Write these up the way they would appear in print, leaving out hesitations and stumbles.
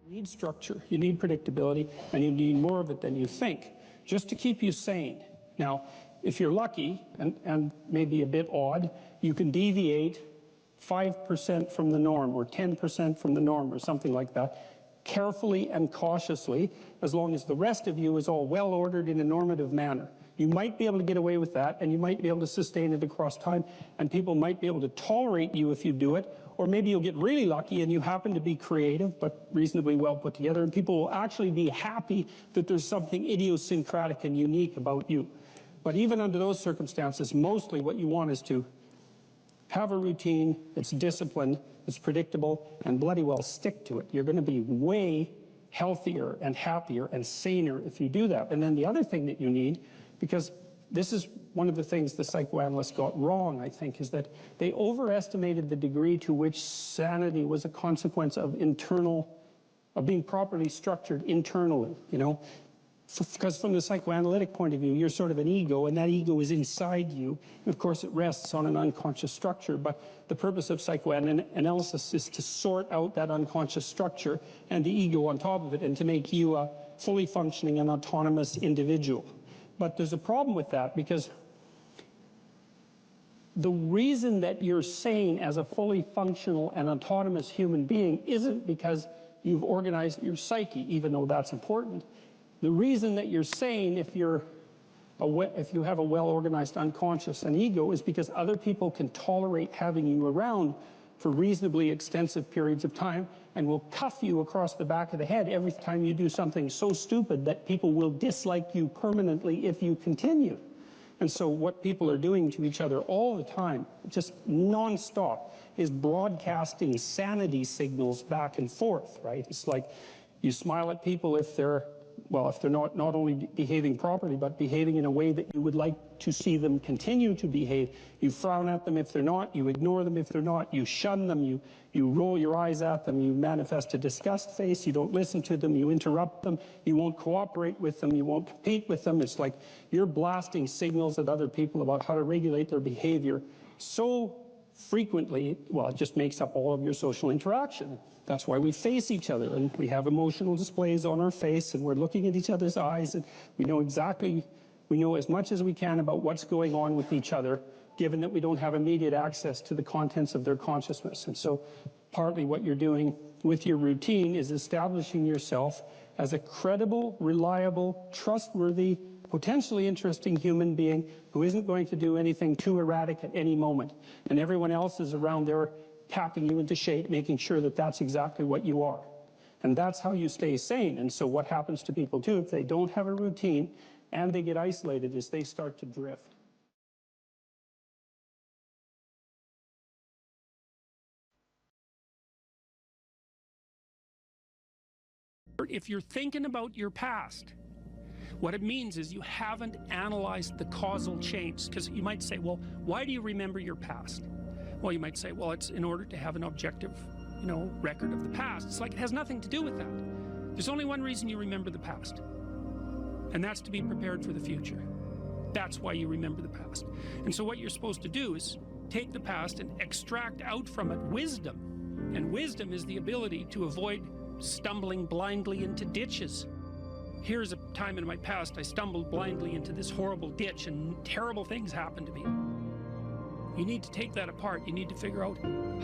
You need structure, you need predictability, and you need more of it than you think, just to keep you sane. Now, if you're lucky, and maybe a bit odd, you can deviate 5% from the norm, or 10% from the norm, or something like that, carefully and cautiously, as long as the rest of you is all well ordered in a normative manner. You might be able to get away with that, and you might be able to sustain it across time, and people might be able to tolerate you if you do it, or maybe you'll get really lucky and you happen to be creative, but reasonably well put together, and people will actually be happy that there's something idiosyncratic and unique about you. But even under those circumstances, mostly what you want is to have a routine, it's disciplined, it's predictable, and bloody well stick to it. You're going to be way healthier and happier and saner if you do that. And then the other thing that you need, because this is one of the things the psychoanalysts got wrong, I think, is that they overestimated the degree to which sanity was a consequence of being properly structured internally, you know? Because from the psychoanalytic point of view, you're sort of an ego, and that ego is inside you. And of course, it rests on an unconscious structure. But the purpose of psychoanalysis is to sort out that unconscious structure and the ego on top of it, and to make you a fully functioning and autonomous individual. But there's a problem with that, because the reason that you're sane as a fully functional and autonomous human being isn't because you've organized your psyche, even though that's important. The reason that you're sane, if you have a well-organized unconscious and ego, is because other people can tolerate having you around for reasonably extensive periods of time, and will cuff you across the back of the head every time you do something so stupid that people will dislike you permanently if you continue. And so what people are doing to each other all the time, just non-stop, is broadcasting sanity signals back and forth, right? It's like you smile at people if they're not only behaving properly, but behaving in a way that you would like to see them continue to behave. You frown at them if they're not, you ignore them if they're not, you shun them, you roll your eyes at them, you manifest a disgust face, you don't listen to them, you interrupt them, you won't cooperate with them, you won't compete with them. It's like you're blasting signals at other people about how to regulate their behavior so frequently, well, it just makes up all of your social interaction. That's why we face each other, and we have emotional displays on our face, and we're looking at each other's eyes, and we know as much as we can about what's going on with each other, given that we don't have immediate access to the contents of their consciousness. And so partly what you're doing with your routine is establishing yourself as a credible, reliable, trustworthy, potentially interesting human being who isn't going to do anything too erratic at any moment. And everyone else is around there tapping you into shape, making sure that that's exactly what you are. And that's how you stay sane. And so what happens to people too, if they don't have a routine and they get isolated, is they start to drift. If you're thinking about your past, what it means is you haven't analyzed the causal chains. Because you might say, well, why do you remember your past? Well, you might say, well, it's in order to have an objective, record of the past. It's like it has nothing to do with that. There's only one reason you remember the past, and that's to be prepared for the future. That's why you remember the past. And so what you're supposed to do is take the past and extract out from it wisdom. And wisdom is the ability to avoid stumbling blindly into ditches. Here's a time in my past I stumbled blindly into this horrible ditch and terrible things happened to me. You need to take that apart. You need to figure out,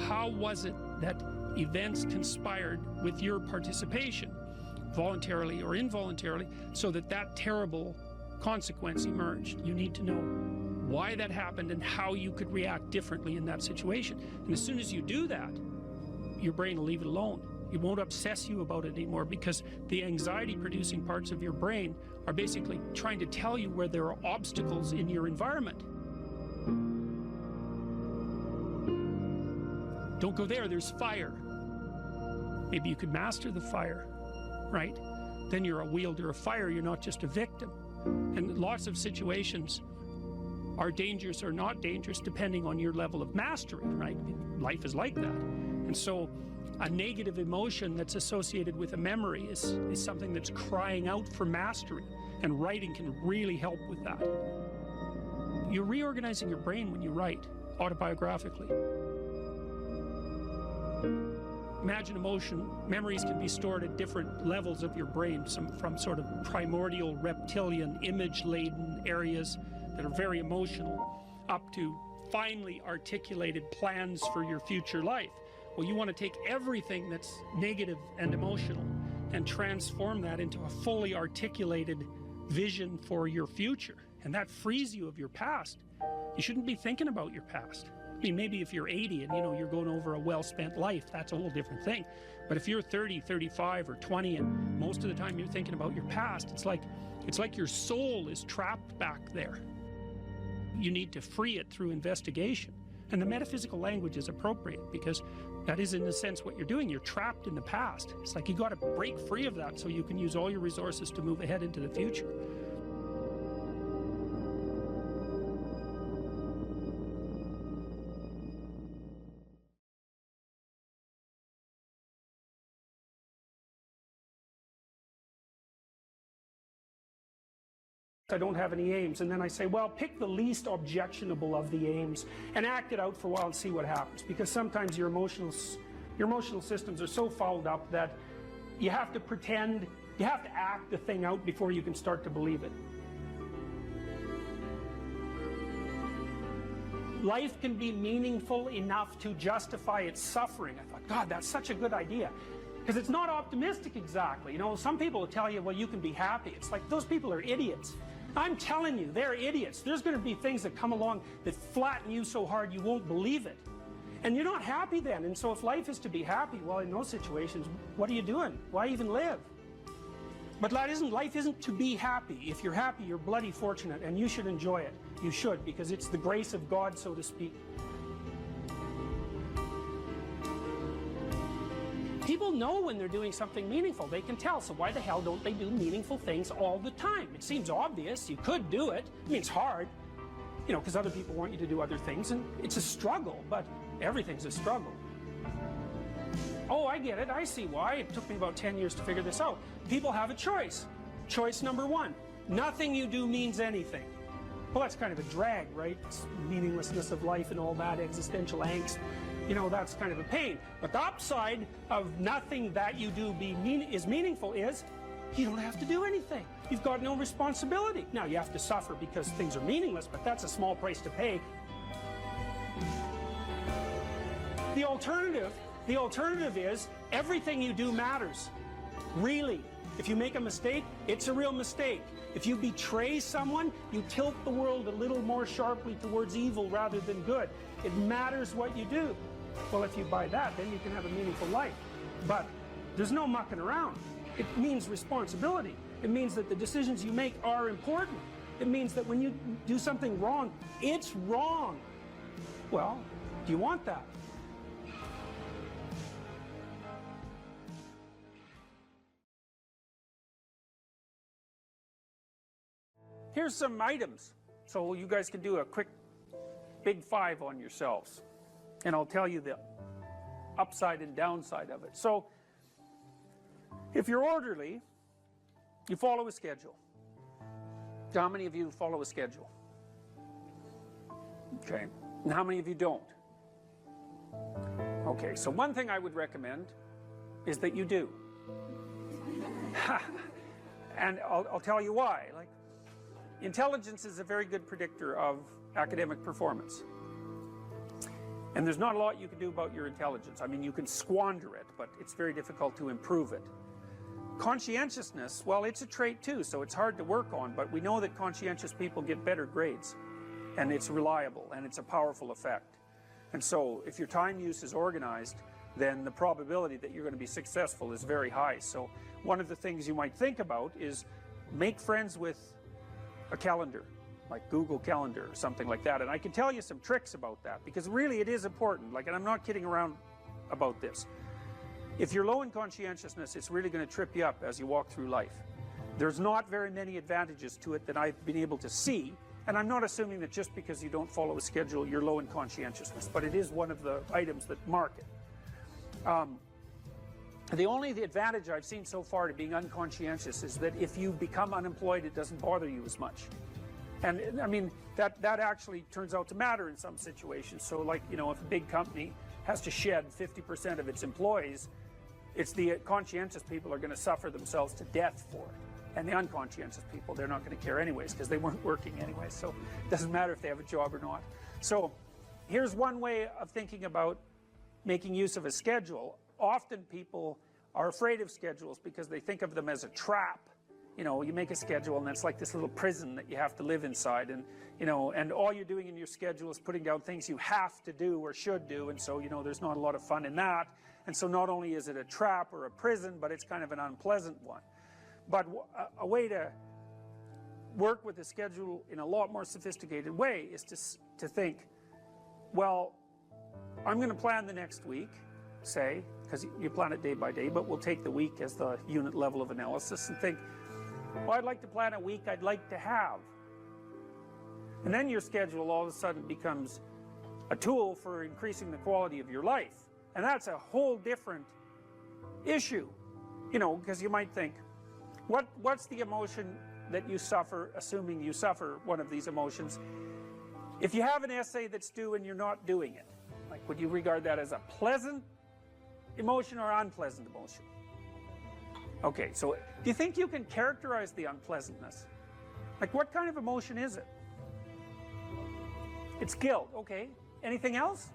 how was it that events conspired with your participation, voluntarily or involuntarily, so that that terrible consequence emerged. You need to know why that happened and how you could react differently in that situation. And as soon as you do that, your brain will leave it alone. It won't obsess you about it anymore, because the anxiety-producing parts of your brain are basically trying to tell you where there are obstacles in your environment. Don't go there, there's fire. Maybe you could master the fire, right? Then you're a wielder of fire, you're not just a victim. And lots of situations are dangerous or not dangerous depending on your level of mastery, right? Life is like that. And so a negative emotion that's associated with a memory is something that's crying out for mastery, and writing can really help with that. You're reorganizing your brain when you write autobiographically. imagine emotion, memories can be stored at different levels of your brain, from sort of primordial reptilian image-laden areas that are very emotional, up to finely articulated plans for your future life. Well, you want to take everything that's negative and emotional and transform that into a fully articulated vision for your future. And that frees you of your past. You shouldn't be thinking about your past. I mean, maybe if you're 80 and, you know, you're going over a well-spent life, that's a whole different thing. But if you're 30, 35, or 20, and most of the time you're thinking about your past, it's like your soul is trapped back there. You need to free it through investigation. And the metaphysical language is appropriate, because that is, in a sense, what you're doing. You're trapped in the past. It's like you got to break free of that so you can use all your resources to move ahead into the future. I don't have any aims, and then I say, well, pick the least objectionable of the aims and act it out for a while and see what happens, because sometimes your emotional systems are so fouled up that you have to pretend, you have to act the thing out before you can start to believe it. Life can be meaningful enough to justify its suffering. I thought, God, that's such a good idea. Because it's not optimistic exactly. You know, some people will tell you, well, you can be happy. It's like, those people are idiots. I'm telling you, they're idiots. There's going to be things that come along that flatten you so hard you won't believe it. And you're not happy then. And so if life is to be happy, well, in those situations, what are you doing? Why even live? But life isn't to be happy. If you're happy, you're bloody fortunate, and you should enjoy it. You should, because it's the grace of God, so to speak. People know when they're doing something meaningful. They can tell. So why the hell don't they do meaningful things all the time? It seems obvious. You could do it. I mean, it's hard, you know, because other people want you to do other things, and it's a struggle, but everything's a struggle. Oh, I get it. I see why. It took me about 10 years to figure this out. People have a choice. Choice number one: nothing you do means anything. Well, that's kind of a drag, right? It's meaninglessness of life and all that, existential angst. You know, that's kind of a pain. But the upside of nothing that you do is meaningful is you don't have to do anything. You've got no responsibility. Now, you have to suffer because things are meaningless, but that's a small price to pay. The alternative is everything you do matters. Really. If you make a mistake, it's a real mistake. If you betray someone, you tilt the world a little more sharply towards evil rather than good. It matters what you do. Well, if you buy that, then you can have a meaningful life. But there's no mucking around. It means responsibility. It means that the decisions you make are important. It means that when you do something wrong, it's wrong. Well, do you want that? Here's some items, so you guys can do a quick big five on yourselves. And I'll tell you the upside and downside of it. So, if you're orderly, you follow a schedule. How many of you follow a schedule? Okay. And how many of you don't? Okay, so one thing I would recommend is that you do. And I'll tell you why. Like, intelligence is a very good predictor of academic performance. And there's not a lot you can do about your intelligence. I mean, you can squander it, but it's very difficult to improve it. Conscientiousness, well, it's a trait too, so it's hard to work on, but we know that conscientious people get better grades. And it's reliable, and it's a powerful effect. And so, if your time use is organized, then the probability that you're going to be successful is very high. So, one of the things you might think about is make friends with a calendar, like Google Calendar or something like that. And I can tell you some tricks about that, because really it is important. Like, and I'm not kidding around about this. If you're low in conscientiousness, it's really going to trip you up as you walk through life. There's not very many advantages to it that I've been able to see, and I'm not assuming that just because you don't follow a schedule, you're low in conscientiousness, but it is one of the items that mark it. The advantage I've seen so far to being unconscientious is that if you become unemployed, it doesn't bother you as much. And I mean, that actually turns out to matter in some situations. So like, you know, if a big company has to shed 50% of its employees, it's the conscientious people are going to suffer themselves to death for it. And the unconscientious people, they're not going to care anyways because they weren't working anyway, so it doesn't matter if they have a job or not. So here's one way of thinking about making use of a schedule. Often people are afraid of schedules because they think of them as a trap. You know, you make a schedule and it's like this little prison that you have to live inside, and you know, and all you're doing in your schedule is putting down things you have to do or should do, and so, you know, there's not a lot of fun in that. And so not only is it a trap or a prison, but it's kind of an unpleasant one. But a way to work with the schedule in a lot more sophisticated way is to think, well, I'm going to plan the next week, say, because you plan it day by day, but we'll take the week as the unit level of analysis and think, well, I'd like to plan a week I'd like to have. And then your schedule all of a sudden becomes a tool for increasing the quality of your life. And that's a whole different issue, you know, because you might think, what's the emotion that you suffer, assuming you suffer one of these emotions, if you have an essay that's due and you're not doing it? Like, would you regard that as a pleasant emotion or unpleasant emotion? Okay, so do you think you can characterize the unpleasantness? Like, what kind of emotion is it? It's guilt, okay. Anything else?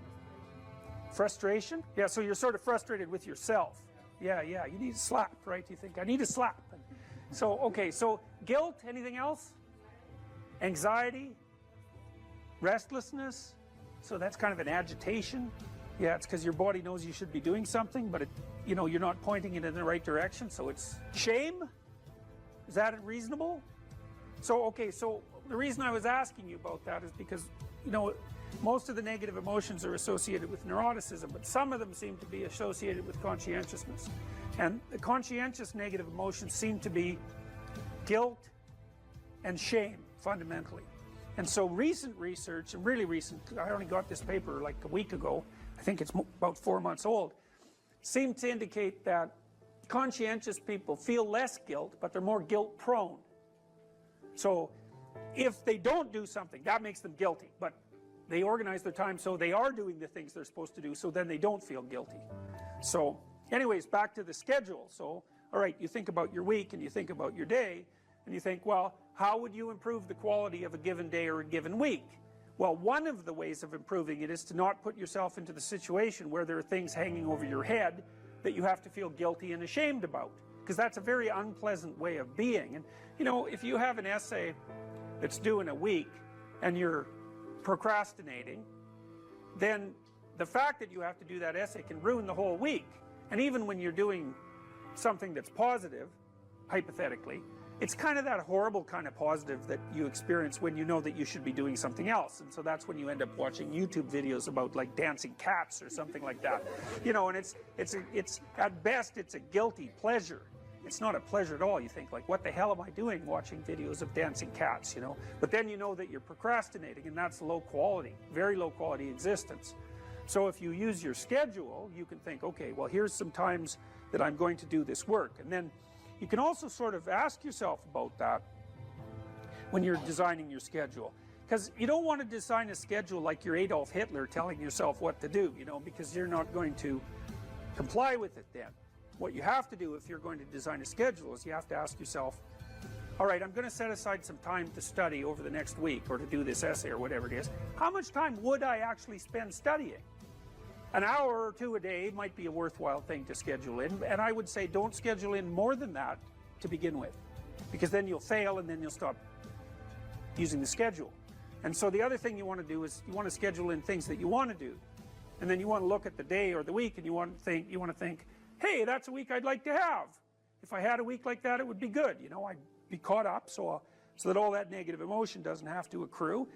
Frustration? Yeah, so you're sort of frustrated with yourself. Yeah, you need a slap, right? You think, I need a slap. So, okay, so guilt, anything else? Anxiety? Restlessness? So that's kind of an agitation. Yeah, it's because your body knows you should be doing something, but you know, you're not pointing it in the right direction, so it's shame? Is that reasonable? So, okay, so the reason I was asking you about that is because, you know, most of the negative emotions are associated with neuroticism, but some of them seem to be associated with conscientiousness. And the conscientious negative emotions seem to be guilt and shame, fundamentally. And so recent research, and really recent, I only got this paper like a week ago, I think it's about 4 months old, seem to indicate that conscientious people feel less guilt, but they're more guilt prone. So if they don't do something, that makes them guilty, but they organize their time so they are doing the things they're supposed to do, so then they don't feel guilty. So anyways, back to the schedule. So, all right, you think about your week and you think about your day, and you think, well, how would you improve the quality of a given day or a given week? Well, one of the ways of improving it is to not put yourself into the situation where there are things hanging over your head that you have to feel guilty and ashamed about, because that's a very unpleasant way of being. And you know, if you have an essay that's due in a week and you're procrastinating, then the fact that you have to do that essay can ruin the whole week. And even when you're doing something that's positive, hypothetically, it's kind of that horrible kind of positive that you experience when you know that you should be doing something else. And so that's when you end up watching YouTube videos about like dancing cats or something like that. You know, and it's at best it's a guilty pleasure. It's not a pleasure at all. You think, like, what the hell am I doing watching videos of dancing cats, you know? But then you know that you're procrastinating, and that's low quality, very low quality existence. So if you use your schedule, you can think, okay, well, here's some times that I'm going to do this work. And then you can also sort of ask yourself about that when you're designing your schedule. Because you don't want to design a schedule like you're Adolf Hitler telling yourself what to do, you know, because you're not going to comply with it then. What you have to do if you're going to design a schedule is you have to ask yourself, all right, I'm going to set aside some time to study over the next week or to do this essay or whatever it is. How much time would I actually spend studying? An hour or two a day might be a worthwhile thing to schedule in, and I would say don't schedule in more than that to begin with, because then you'll fail and then you'll stop using the schedule. And so the other thing you want to do is you want to schedule in things that you want to do, and then you want to look at the day or the week and you want to think, hey, that's a week I'd like to have. If I had a week like that, it would be good. You know, I'd be caught up so that all that negative emotion doesn't have to accrue.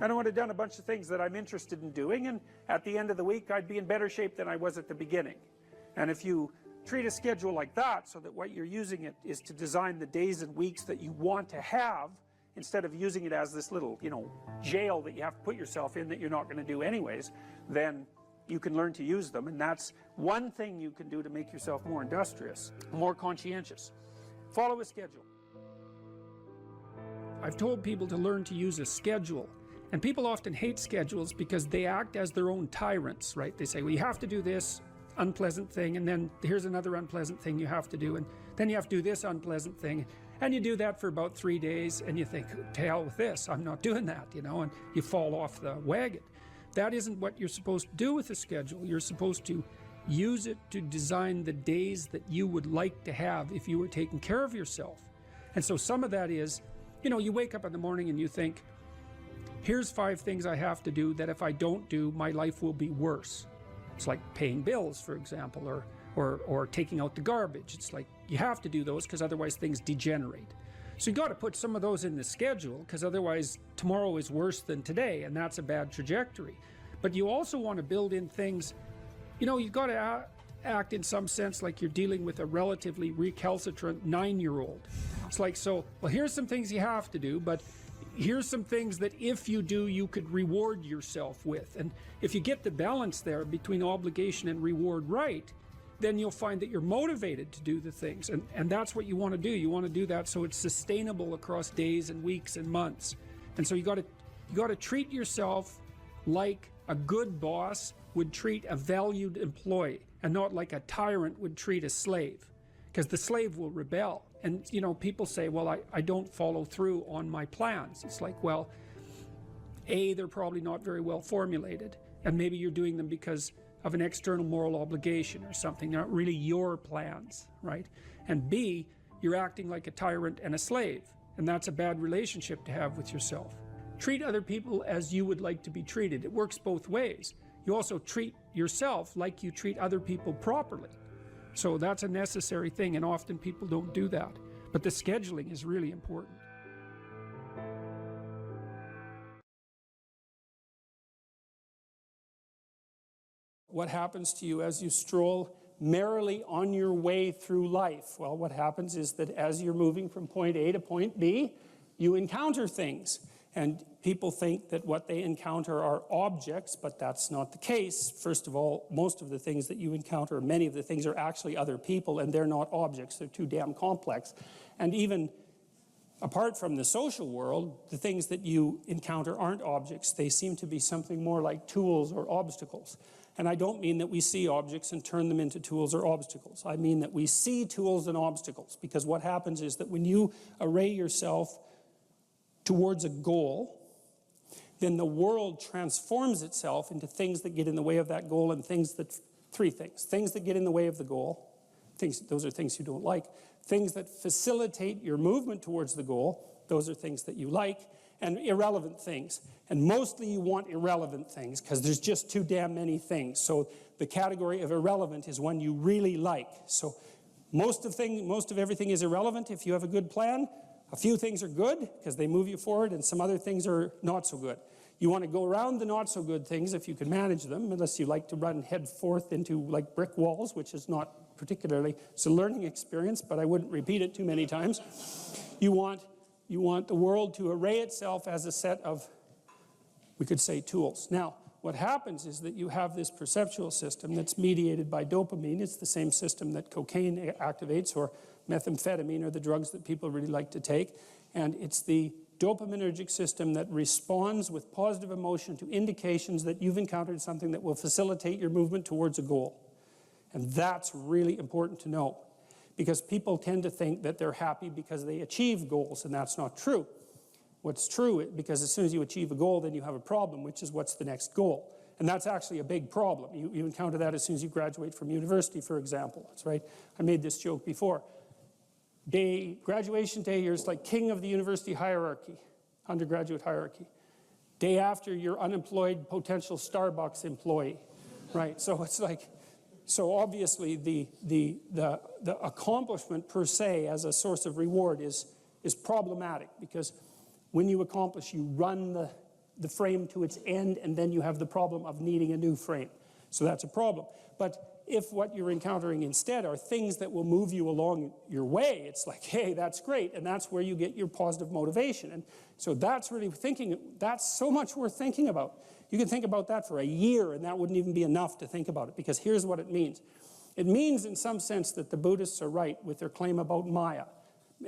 And I would have done a bunch of things that I'm interested in doing, and at the end of the week, I'd be in better shape than I was at the beginning. And if you treat a schedule like that, so that what you're using it is to design the days and weeks that you want to have, instead of using it as this little, you know, jail that you have to put yourself in that you're not going to do anyways, then you can learn to use them. And that's one thing you can do to make yourself more industrious, more conscientious. Follow a schedule. I've told people to learn to use a schedule And people often hate schedules because they act as their own tyrants, right? They say, well, you have to do this unpleasant thing, and then here's another unpleasant thing you have to do, and then you have to do this unpleasant thing, and you do that for about 3 days, and you think, to hell with this, I'm not doing that, you know, and you fall off the wagon. That isn't what you're supposed to do with a schedule. You're supposed to use it to design the days that you would like to have if you were taking care of yourself. And so some of that is, you know, you wake up in the morning and you think, here's 5 things I have to do that if I don't do, my life will be worse. It's like paying bills, for example, or taking out the garbage. It's like you have to do those because otherwise things degenerate. So you got to put some of those in the schedule because otherwise tomorrow is worse than today, and that's a bad trajectory. But you also want to build in things, you know, you've got to act in some sense like you're dealing with a relatively recalcitrant 9-year-old. It's like, so, well, here's some things you have to do, but here's some things that if you do, you could reward yourself with. And if you get the balance there between obligation and reward right, then you'll find that you're motivated to do the things. And that's what you want to do. You want to do that so it's sustainable across days and weeks and months. And so you got to treat yourself like a good boss would treat a valued employee, and not like a tyrant would treat a slave, because the slave will rebel. And you know, people say, well, I don't follow through on my plans. It's like, well, A, they're probably not very well formulated, and maybe you're doing them because of an external moral obligation or something. They're not really your plans, right? And B, you're acting like a tyrant and a slave, and that's a bad relationship to have with yourself. Treat other people as you would like to be treated. It works both ways. You also treat yourself like you treat other people properly. So that's a necessary thing, and often people don't do that. But the scheduling is really important. What happens to you as you stroll merrily on your way through life? Well, what happens is that as you're moving from point A to point B, you encounter things. And people think that what they encounter are objects, but that's not the case. First of all, most of the things that you encounter, many of the things are actually other people, and they're not objects. They're too damn complex. And even apart from the social world, the things that you encounter aren't objects. They seem to be something more like tools or obstacles. And I don't mean that we see objects and turn them into tools or obstacles. I mean that we see tools and obstacles, because what happens is that when you array yourself towards a goal, then the world transforms itself into things that get in the way of that goal, and three things. Things that get in the way of the goal, those are things you don't like. Things that facilitate your movement towards the goal, those are things that you like. And irrelevant things. And mostly you want irrelevant things, because there's just too damn many things. So the category of irrelevant is one you really like. So most of everything is irrelevant if you have a good plan. A few things are good because they move you forward, and some other things are not so good. You want to go around the not so good things if you can manage them, unless you like to run head forth into like brick walls, which is not particularly, it's a learning experience, but I wouldn't repeat it too many times. You want the world to array itself as a set of, we could say, tools. Now, what happens is that you have this perceptual system that's mediated by dopamine. It's the same system that cocaine activates, or methamphetamine, or the drugs that people really like to take. And it's the dopaminergic system that responds with positive emotion to indications that you've encountered something that will facilitate your movement towards a goal. And that's really important to know, because people tend to think that they're happy because they achieve goals, and that's not true. What's true, because as soon as you achieve a goal, then you have a problem, which is what's the next goal. And that's actually a big problem. You encounter that as soon as you graduate from university, for example. That's right. I made this joke before. Graduation day, you're like king of the university hierarchy, undergraduate hierarchy. Day after, you're unemployed potential Starbucks employee, right? So it's like, so obviously the accomplishment per se as a source of reward is problematic, because when you accomplish, you run the frame to its end, and then you have the problem of needing a new frame. So that's a problem. But if what you're encountering instead are things that will move you along your way, it's like, hey, that's great, and that's where you get your positive motivation. And so that's really that's so much worth thinking about. You can think about that for a year, and that wouldn't even be enough to think about it, because here's what it means. It means in some sense that the Buddhists are right with their claim about Maya,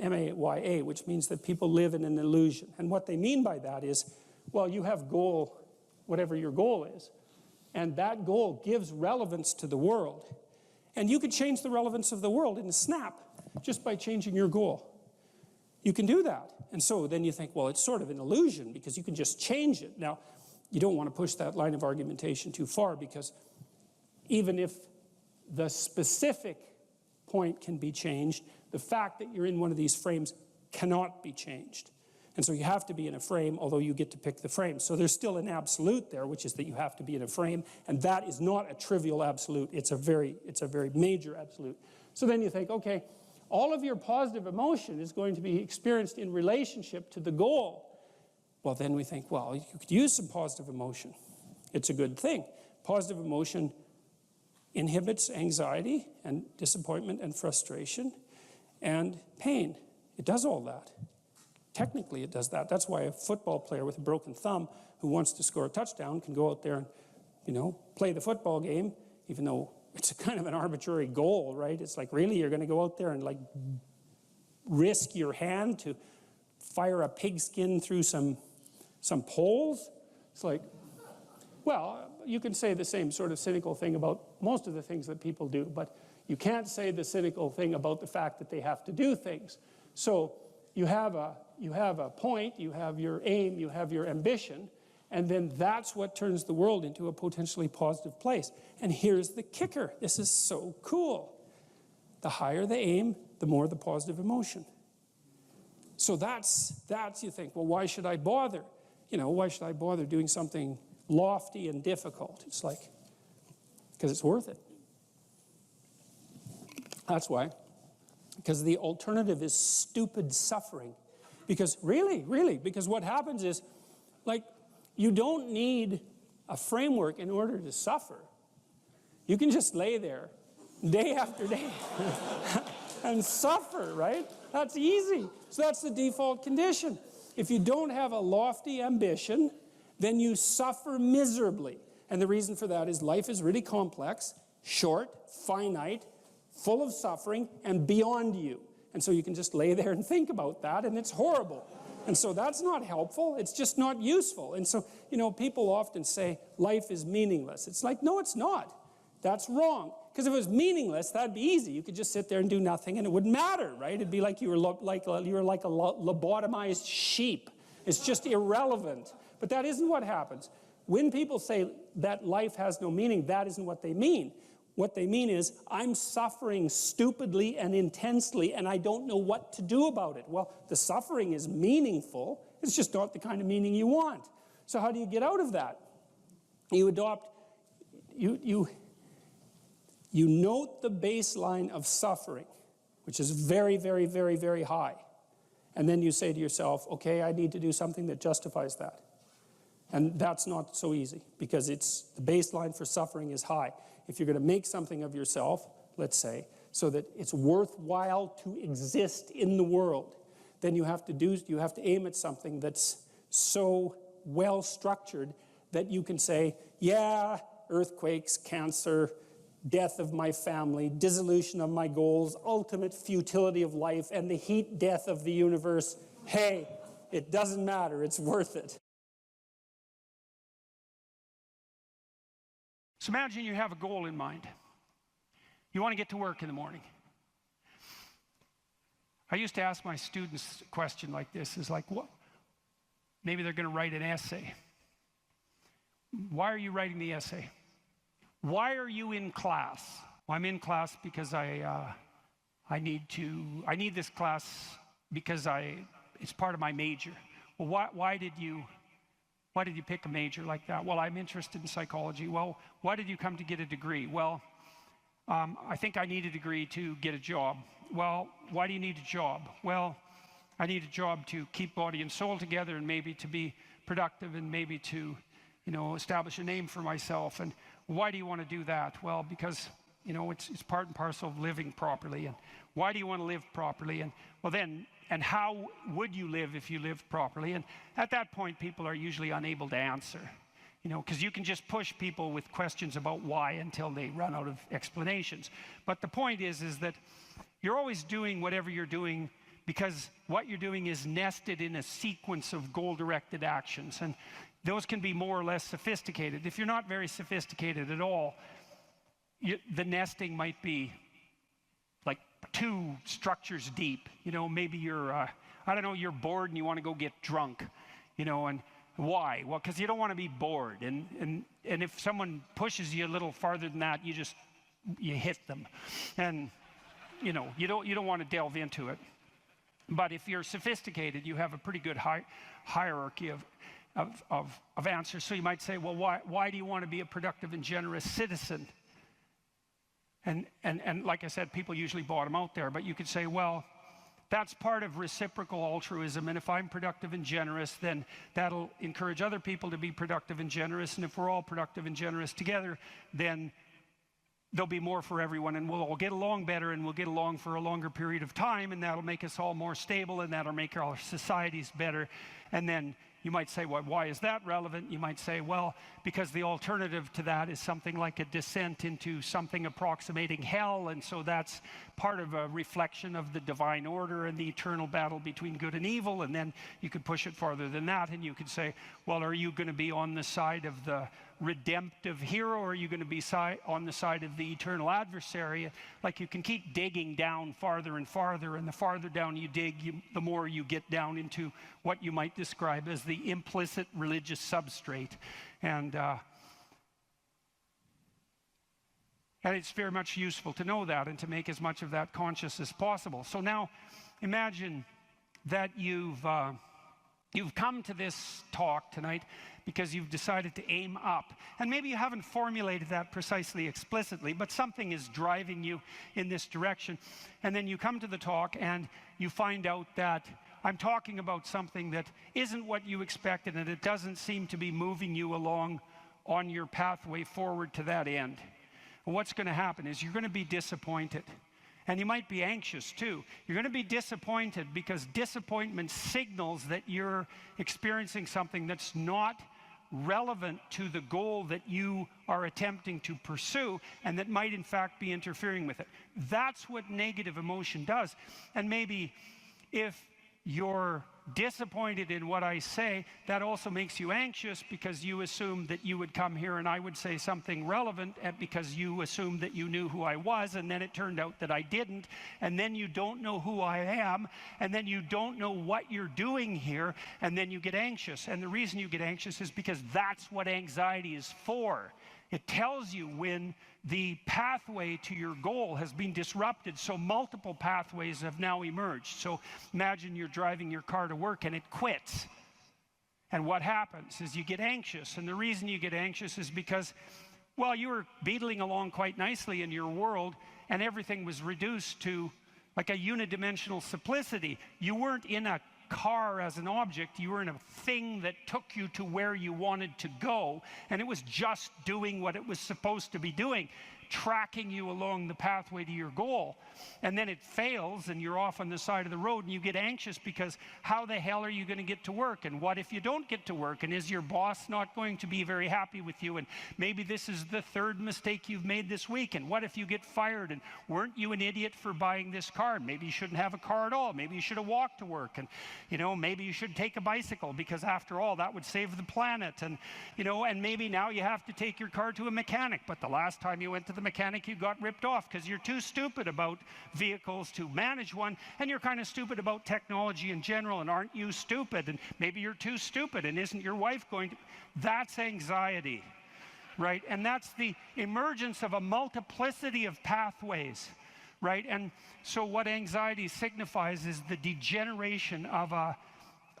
M-A-Y-A, which means that people live in an illusion. And what they mean by that is, Well, you have goal, whatever your goal is, and that goal gives relevance to the world. And you could change the relevance of the world in a snap just by changing your goal. You can do that. And so then you think, well, it's sort of an illusion because you can just change it. Now, you don't want to push that line of argumentation too far, because even if the specific point can be changed, the fact that you're in one of these frames cannot be changed. And so you have to be in a frame, although you get to pick the frame. So there's still an absolute there, which is that you have to be in a frame, and that is not a trivial absolute. It's a very major absolute. So then you think, okay, all of your positive emotion is going to be experienced in relationship to the goal. Well, then we think, well, you could use some positive emotion. It's a good thing. Positive emotion inhibits anxiety and disappointment and frustration and pain. It does all that. Technically, it does that. That's why a football player with a broken thumb who wants to score a touchdown can go out there and, you know, play the football game, even though it's a kind of an arbitrary goal, right? It's like, really, you're going to go out there and like risk your hand to fire a pigskin through some poles? It's like, well, you can say the same sort of cynical thing about most of the things that people do, but you can't say the cynical thing about the fact that they have to do things. So you have a point, you have your aim, you have your ambition, and then that's what turns the world into a potentially positive place. And here's the kicker. This is so cool. The higher the aim, the more the positive emotion. So that's you think, well, why should I bother? You know, why should I bother doing something lofty and difficult? It's like, because it's worth it. That's why. Because the alternative is stupid suffering. Because really, because what happens is, like, you don't need a framework in order to suffer. You can just lay there day after day and suffer, right? That's easy. So that's the default condition. If you don't have a lofty ambition, then you suffer miserably. And the reason for that is life is really complex, short, finite, full of suffering, and beyond you. And so you can just lay there and think about that, and it's horrible. And so that's not helpful. It's just not useful. And so, you know, people often say life is meaningless. It's like, no, it's not. That's wrong. Because if it was meaningless, that'd be easy. You could just sit there and do nothing, and it wouldn't matter, right? It'd be like you were like a lobotomized sheep. It's just irrelevant. But that isn't what happens. When people say that life has no meaning, that isn't what they mean. What they mean is, I'm suffering stupidly and intensely, and I don't know what to do about it. Well, the suffering is meaningful. It's just not the kind of meaning you want. So how do you get out of that? You adopt, you note the baseline of suffering, which is very, very, very, very high. And then you say to yourself, okay, I need to do something that justifies that. And that's not so easy, because the baseline for suffering is high. If you're going to make something of yourself, let's say, so that it's worthwhile to exist in the world, then you have to aim at something that's so well structured that you can say, yeah, earthquakes, cancer, death of my family, dissolution of my goals, ultimate futility of life, and the heat death of the universe. Hey, it doesn't matter, it's worth it. So imagine you have a goal in mind. You want to get to work in the morning. I used to ask my students a question like this, is like, what? Maybe they're going to write an essay. Why are you writing the essay? Why are you in class? Well, I'm in class because I need this class because it's part of my major. Well, why did you pick a major like that? Well, I'm interested in psychology. Well, why did you come to get a degree? Well, I think I need a degree to get a job. Well, why do you need a job? Well, I need a job to keep body and soul together, and maybe to be productive, and maybe to, you know, establish a name for myself. And why do you want to do that? Well, because, you know, it's part and parcel of living properly. And why do you want to live properly? And well, then, and how would you live if you lived properly? And at that point, people are usually unable to answer, you know, because you can just push people with questions about why until they run out of explanations. But the point is that you're always doing whatever you're doing because what you're doing is nested in a sequence of goal-directed actions, and those can be more or less sophisticated. If you're not very sophisticated at all, the nesting might be like 2 structures deep. You know, maybe you're, I don't know, you're bored and you want to go get drunk, you know, and why? Well, because you don't want to be bored, and if someone pushes you a little farther than that, you hit them, and you know, you don't want to delve into it. But if you're sophisticated, you have a pretty good hierarchy of answers. So you might say, well, why do you want to be a productive and generous citizen? And like I said, people usually bottom out there, but you could say, well, that's part of reciprocal altruism, and if I'm productive and generous, then that'll encourage other people to be productive and generous, and if we're all productive and generous together, then there'll be more for everyone, and we'll all get along better, and we'll get along for a longer period of time, and that'll make us all more stable, and that'll make our societies better. And then you might say, well, why is that relevant? You might say, well, because the alternative to that is something like a descent into something approximating hell, and so that's part of a reflection of the divine order and the eternal battle between good and evil. And then you could push it farther than that, and you could say, well, are you going to be on the side of the redemptive hero, or are you going to be on the side of the eternal adversary? Like, you can keep digging down farther and farther, and the farther down you dig, the more you get down into what you might describe as the implicit religious substrate. And it's very much useful to know that and to make as much of that conscious as possible. So now imagine that you've come to this talk tonight because you've decided to aim up. And maybe you haven't formulated that precisely explicitly, but something is driving you in this direction. And then you come to the talk and you find out that I'm talking about something that isn't what you expected, and it doesn't seem to be moving you along on your pathway forward to that end. And what's going to happen is you're going to be disappointed. And you might be anxious too. You're going to be disappointed because disappointment signals that you're experiencing something that's not relevant to the goal that you are attempting to pursue, and that might in fact be interfering with it. That's what negative emotion does. And maybe if you're disappointed in what I say, that also makes you anxious because you assumed that you would come here and I would say something relevant, and because you assumed that you knew who I was, and then it turned out that I didn't, and then you don't know who I am, and then you don't know what you're doing here, and then you get anxious. And the reason you get anxious is because that's what anxiety is for. It tells you when the pathway to your goal has been disrupted, so multiple pathways have now emerged. So imagine you're driving your car to work and it quits. And what happens is you get anxious. And the reason you get anxious is because, well, you were beetling along quite nicely in your world, and everything was reduced to like a unidimensional simplicity. You weren't in a car as an object, you were in a thing that took you to where you wanted to go, and it was just doing what it was supposed to be doing, tracking you along the pathway to your goal. And then it fails and you're off on the side of the road, and you get anxious because how the hell are you going to get to work? And what if you don't get to work? And is your boss not going to be very happy with you? And maybe this is the 3rd mistake you've made this week. And what if you get fired? And weren't you an idiot for buying this car? Maybe you shouldn't have a car at all. Maybe you should have walked to work. And, you know, maybe you should take a bicycle, because after all, that would save the planet. And, you know, and maybe now you have to take your car to a mechanic, but the last time you went to the mechanic, you got ripped off because you're too stupid about vehicles to manage one, and you're kind of stupid about technology in general. And aren't you stupid? And maybe you're too stupid, and isn't your wife going to... That's anxiety, right? And that's the emergence of a multiplicity of pathways, right? And so what anxiety signifies is the degeneration of an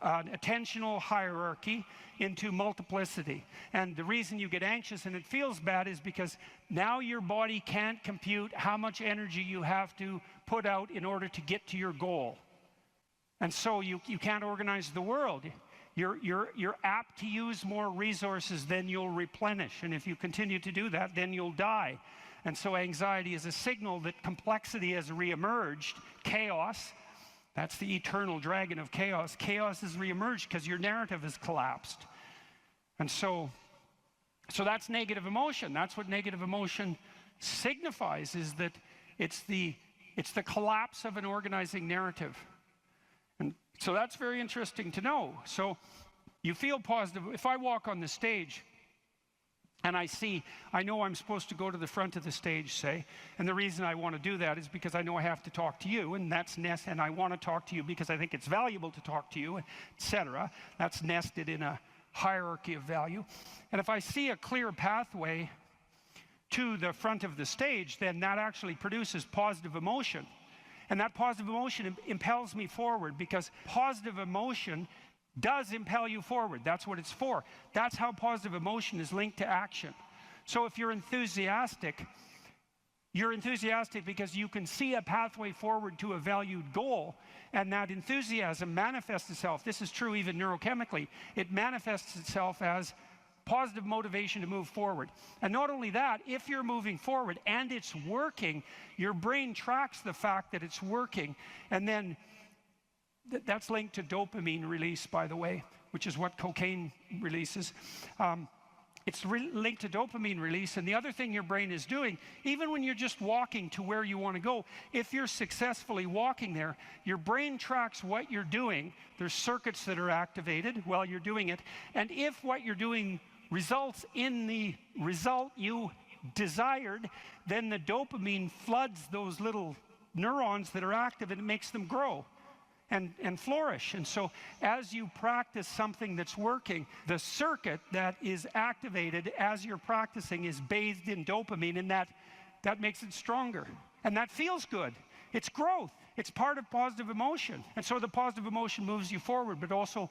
attentional hierarchy into multiplicity. And the reason you get anxious and it feels bad is because now your body can't compute how much energy you have to put out in order to get to your goal. And so you can't organize the world. You're apt to use more resources than you'll replenish. And if you continue to do that, then you'll die. And so anxiety is a signal that complexity has reemerged, chaos. That's the eternal dragon of chaos. Chaos has reemerged because your narrative has collapsed. And so that's negative emotion. That's what negative emotion signifies, is that it's the collapse of an organizing narrative. And so that's very interesting to know. So you feel positive. If I walk on the stage and I know I'm supposed to go to the front of the stage, say, and the reason I want to do that is because I know I have to talk to you, and and I want to talk to you because I think it's valuable to talk to you, etc. That's nested in a hierarchy of value. And if I see a clear pathway to the front of the stage, then that actually produces positive emotion. And that positive emotion impels me forward, because positive emotion does impel you forward. That's what it's for. That's how positive emotion is linked to action. So if you're enthusiastic because you can see a pathway forward to a valued goal, and that enthusiasm manifests itself. This is true even neurochemically. It manifests itself as positive motivation to move forward. And not only that, if you're moving forward and it's working, your brain tracks the fact that it's working, and then that's linked to dopamine release, by the way, which is what cocaine releases. It's linked to dopamine release. And the other thing your brain is doing, even when you're just walking to where you want to go, if you're successfully walking there, your brain tracks what you're doing. There's circuits that are activated while you're doing it. And if what you're doing results in the result you desired, then the dopamine floods those little neurons that are active, and it makes them grow and flourish. And so as you practice something that's working, the circuit that is activated as you're practicing is bathed in dopamine, and that makes it stronger. And that feels good. It's growth. It's part of positive emotion. And so the positive emotion moves you forward, but also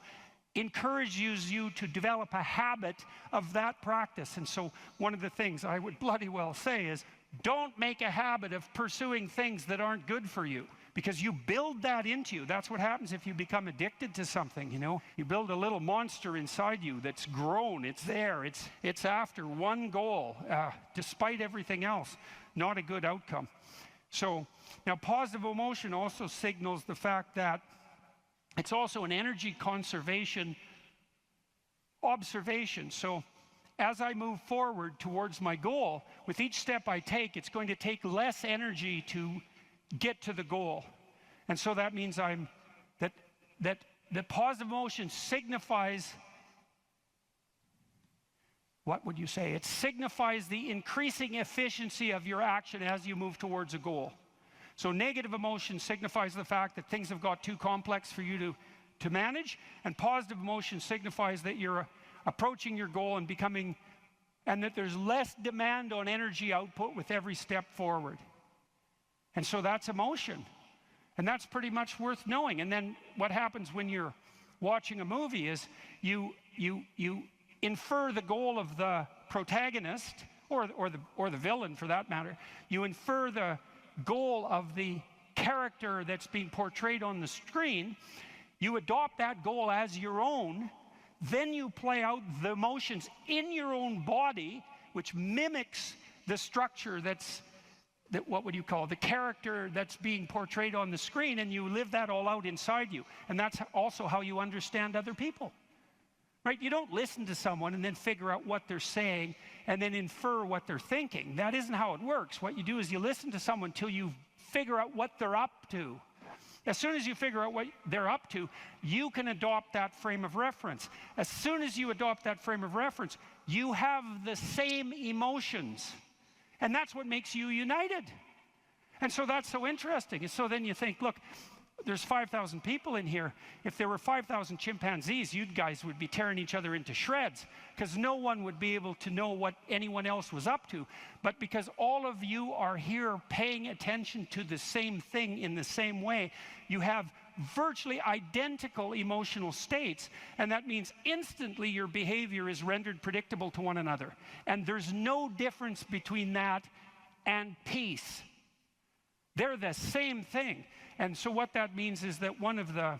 encourages you to develop a habit of that practice. And so one of the things I would bloody well say is, don't make a habit of pursuing things that aren't good for you, because you build that into you. That's what happens if you become addicted to something, you know. You build a little monster inside you that's grown. It's there. It's after one goal, despite everything else. Not a good outcome. So now positive emotion also signals the fact that it's also an energy conservation observation. So as I move forward towards my goal, with each step I take, it's going to take less energy to get to the goal. And so that means that positive emotion signifies, what would you say? It signifies the increasing efficiency of your action as you move towards a goal. So negative emotion signifies the fact that things have got too complex for you to manage, and positive emotion signifies that you're approaching your goal and that there's less demand on energy output with every step forward. And so that's emotion. And that's pretty much worth knowing. And then what happens when you're watching a movie is you infer the goal of the protagonist, or the villain for that matter. You infer the goal of the character that's being portrayed on the screen. You adopt that goal as your own. Then you play out the emotions in your own body, which mimics the structure what would you call the character that's being portrayed on the screen, and you live that all out inside you. And that's also how you understand other people, right? You don't listen to someone and then figure out what they're saying and then infer what they're thinking. That isn't how it works. What you do is you listen to someone till you figure out what they're up to. As soon as you figure out what they're up to, you can adopt that frame of reference. As soon as you adopt that frame of reference, you have the same emotions. And that's what makes you united. And so that's so interesting. And so then you think, look, there's 5,000 people in here. If there were 5,000 chimpanzees, you guys would be tearing each other into shreds, because no one would be able to know what anyone else was up to. But because all of you are here paying attention to the same thing in the same way, you have virtually identical emotional states, and that means instantly your behavior is rendered predictable to one another. And there's no difference between that and peace. They're the same thing. And so what that means is that one of the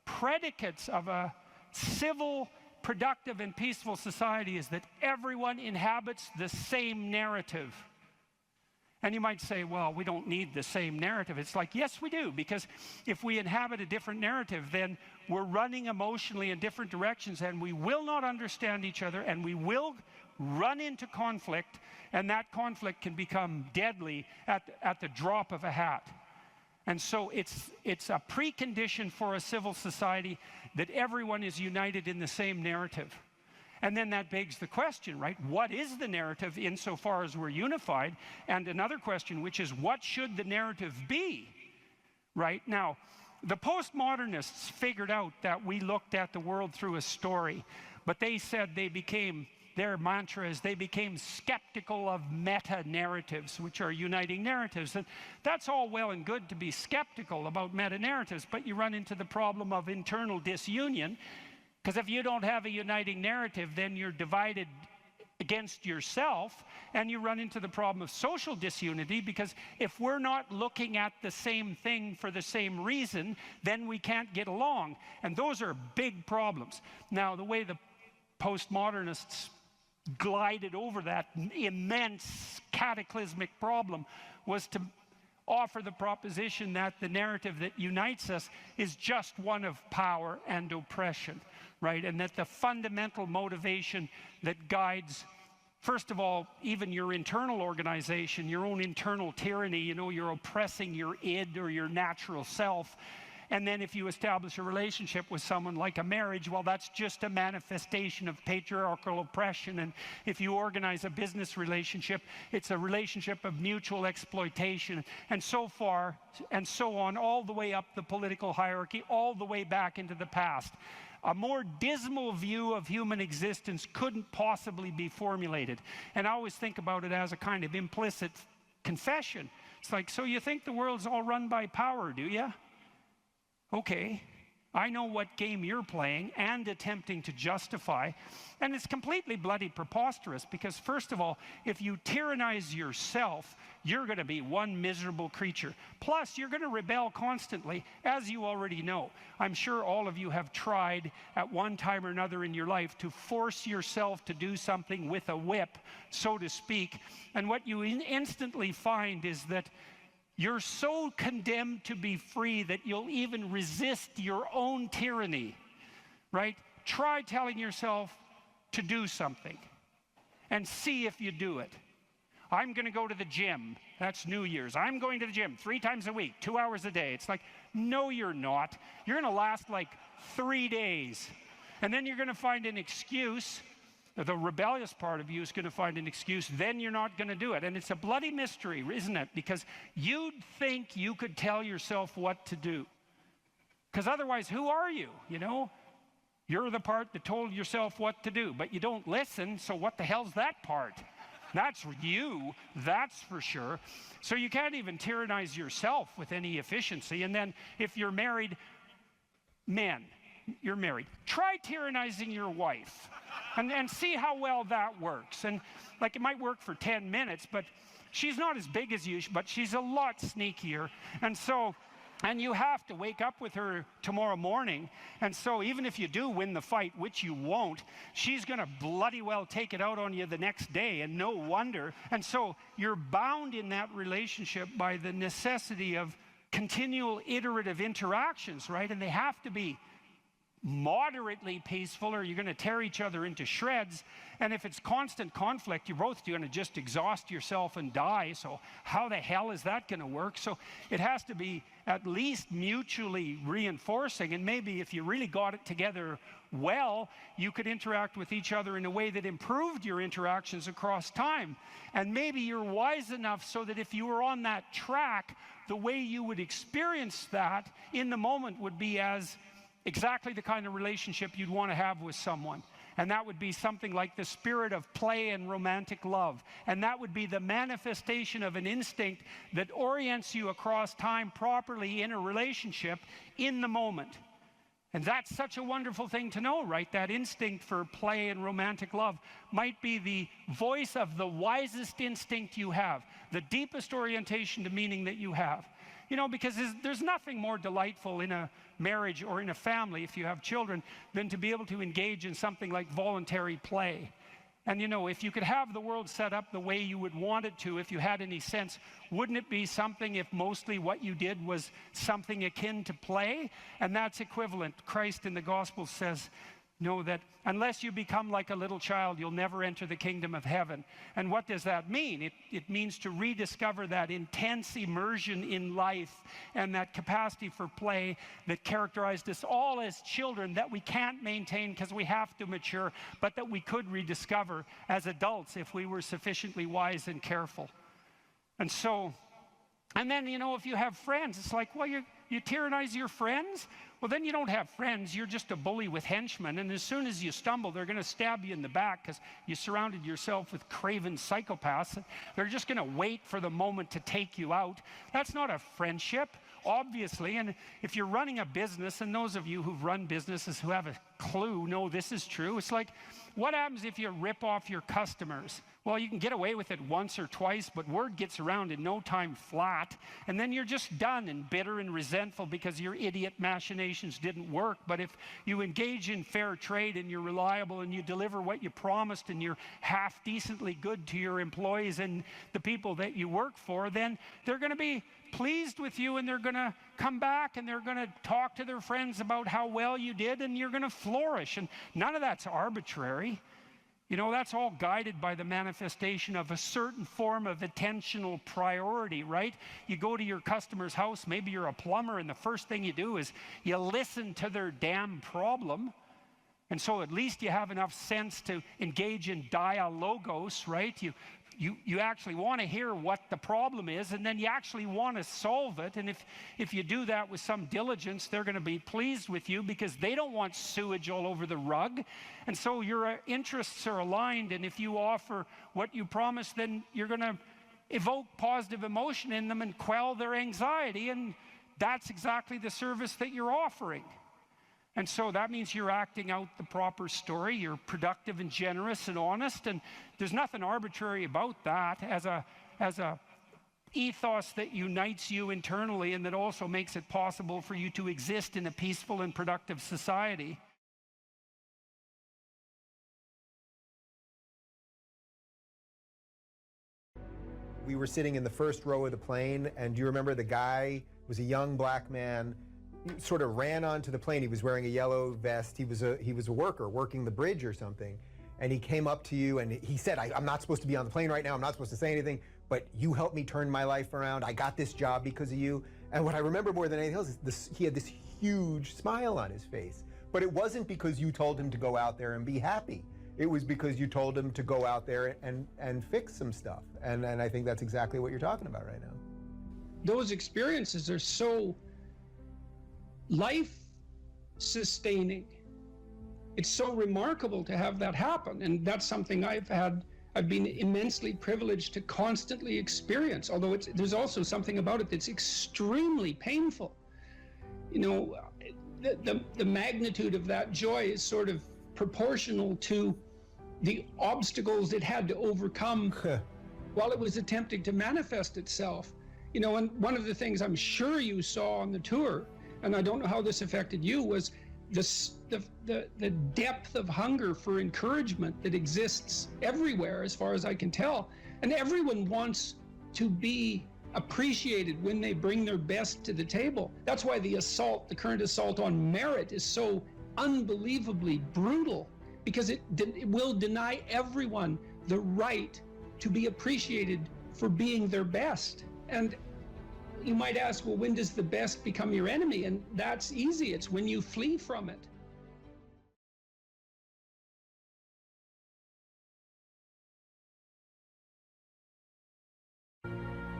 predicates of a civil, productive, and peaceful society is that everyone inhabits the same narrative. And you might say, well, we don't need the same narrative. It's like, yes, we do, because if we inhabit a different narrative, then we're running emotionally in different directions, and we will not understand each other, and we will run into conflict, and that conflict can become deadly at the drop of a hat. And so it's a precondition for a civil society that everyone is united in the same narrative. And then that begs the question, right? What is the narrative insofar as we're unified? And another question, which is, what should the narrative be? Right? Now, the postmodernists figured out that we looked at the world through a story, but they said their mantra is they became skeptical of meta-narratives, which are uniting narratives. And that's all well and good to be skeptical about meta-narratives, but you run into the problem of internal disunion, because if you don't have a uniting narrative, then you're divided against yourself, and you run into the problem of social disunity, because if we're not looking at the same thing for the same reason, then we can't get along. And those are big problems. Now, the way the postmodernists glided over that immense cataclysmic problem was to offer the proposition that the narrative that unites us is just one of power and oppression, right? And that the fundamental motivation that guides, first of all, even your internal organization, your own internal tyranny, you know, you're oppressing your id or your natural self. And then if you establish a relationship with someone like a marriage, well, that's just a manifestation of patriarchal oppression. And if you organize a business relationship, it's a relationship of mutual exploitation, and so far and so on, all the way up the political hierarchy, all the way back into the past. A more dismal view of human existence couldn't possibly be formulated. And I always think about it as a kind of implicit confession. It's like, so you think the world's all run by power, do you? Okay, I know what game you're playing and attempting to justify, and it's completely bloody preposterous, because first of all, if you tyrannize yourself, you're going to be one miserable creature. Plus, you're going to rebel constantly, as you already know. I'm sure all of you have tried at one time or another in your life to force yourself to do something with a whip, so to speak, and what you instantly find is that you're so condemned to be free that you'll even resist your own tyranny, right? Try telling yourself to do something and see if you do it. I'm going to go to the gym. That's New Year's. I'm going to the gym 3 times a week, 2 hours a day. It's like, no, you're not. You're going to last like 3 days. And then you're going to find an excuse. The rebellious part of you is going to find an excuse, then you're not going to do it. And it's a bloody mystery, isn't it? Because you'd think you could tell yourself what to do. Because otherwise, who are you? You know, you're the part that told yourself what to do, but you don't listen, so what the hell's that part? That's you, that's for sure. So you can't even tyrannize yourself with any efficiency. And then if you're married, men, you're married, try tyrannizing your wife. And see how well that works. And like, it might work for 10 minutes, but she's not as big as you, but she's a lot sneakier. And you have to wake up with her tomorrow morning. And so even if you do win the fight, which you won't, she's going to bloody well take it out on you the next day, and no wonder. And so you're bound in that relationship by the necessity of continual iterative interactions, right? And they have to be moderately peaceful, or you're going to tear each other into shreds. And if it's constant conflict, you're both going to just exhaust yourself and die. So how the hell is that going to work? So it has to be at least mutually reinforcing. And maybe if you really got it together well, you could interact with each other in a way that improved your interactions across time. And maybe you're wise enough so that if you were on that track, the way you would experience that in the moment would be as exactly the kind of relationship you'd want to have with someone. And that would be something like the spirit of play and romantic love. And that would be the manifestation of an instinct that orients you across time properly in a relationship in the moment. And that's such a wonderful thing to know, right? That instinct for play and romantic love might be the voice of the wisest instinct you have, the deepest orientation to meaning that you have. You know, because there's nothing more delightful in a marriage or in a family, if you have children, than to be able to engage in something like voluntary play. And you know, if you could have the world set up the way you would want it to, if you had any sense, wouldn't it be something if mostly what you did was something akin to play? And that's equivalent. Christ in the gospel says, Know that unless you become like a little child, you'll never enter the kingdom of heaven. And what does that mean? It means to rediscover that intense immersion in life and that capacity for play that characterized us all as children, that we can't maintain because we have to mature, but that we could rediscover as adults if we were sufficiently wise and careful. And so, and then, you know, if you have friends, it's like, well, you tyrannize your friends? Well, then you don't have friends. You're just a bully with henchmen. And as soon as you stumble, they're going to stab you in the back because you surrounded yourself with craven psychopaths. They're just going to wait for the moment to take you out. That's not a friendship, obviously. And if you're running a business, and those of you who've run businesses who have a clue know this is true, it's like, what happens if you rip off your customers? Well, you can get away with it once or twice, but word gets around in no time flat, and then you're just done and bitter and resentful because your idiot machinations didn't work. But if you engage in fair trade and you're reliable and you deliver what you promised and you're half decently good to your employees and the people that you work for, then they're going to be pleased with you, and they're going to come back and they're going to talk to their friends about how well you did, and you're going to flourish. And none of that's arbitrary. You know, that's all guided by the manifestation of a certain form of attentional priority, right? You go to your customer's house, maybe you're a plumber, and the first thing you do is you listen to their damn problem. And so at least you have enough sense to engage in dialogos, right? You actually want to hear what the problem is, and then you actually want to solve it. And if you do that with some diligence, they're going to be pleased with you because they don't want sewage all over the rug. And so your interests are aligned, and if you offer what you promise, then you're going to evoke positive emotion in them and quell their anxiety, and that's exactly the service that you're offering. And so that means you're acting out the proper story. You're productive and generous and honest, and there's nothing arbitrary about that as a ethos that unites you internally and that also makes it possible for you to exist in a peaceful and productive society. We were sitting in the first row of the plane, and do you remember the guy was a young black man? He sort of ran onto the plane. He was wearing a yellow vest. He was a worker working the bridge or something. And he came up to you and he said, I'm not supposed to be on the plane right now. I'm not supposed to say anything, but you helped me turn my life around. I got this job because of you. And what I remember more than anything else is he had this huge smile on his face. But it wasn't because you told him to go out there and be happy. It was because you told him to go out there and fix some stuff. And I think that's exactly what you're talking about right now. Those experiences are so life-sustaining. It's so remarkable to have that happen, and that's something I've been immensely privileged to constantly experience, although there's also something about it that's extremely painful. You know, the magnitude of that joy is sort of proportional to the obstacles it had to overcome while it was attempting to manifest itself. You know, and one of the things I'm sure you saw on the tour, and I don't know how this affected you, was the depth of hunger for encouragement that exists everywhere, as far as I can tell. And everyone wants to be appreciated when they bring their best to the table. That's why the current assault on merit is so unbelievably brutal, because it will deny everyone the right to be appreciated for being their best. And you might ask, well, when does the best become your enemy? And that's easy. It's when you flee from it.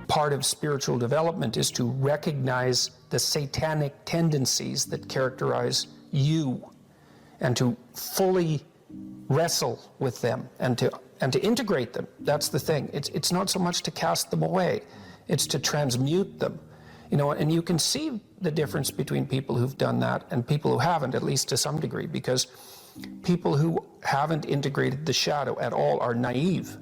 Part of spiritual development is to recognize the satanic tendencies that characterize you and to fully wrestle with them and to integrate them. That's the thing. It's not so much to cast them away. It's to transmute them, you know, and you can see the difference between people who've done that and people who haven't, at least to some degree, because people who haven't integrated the shadow at all are naive.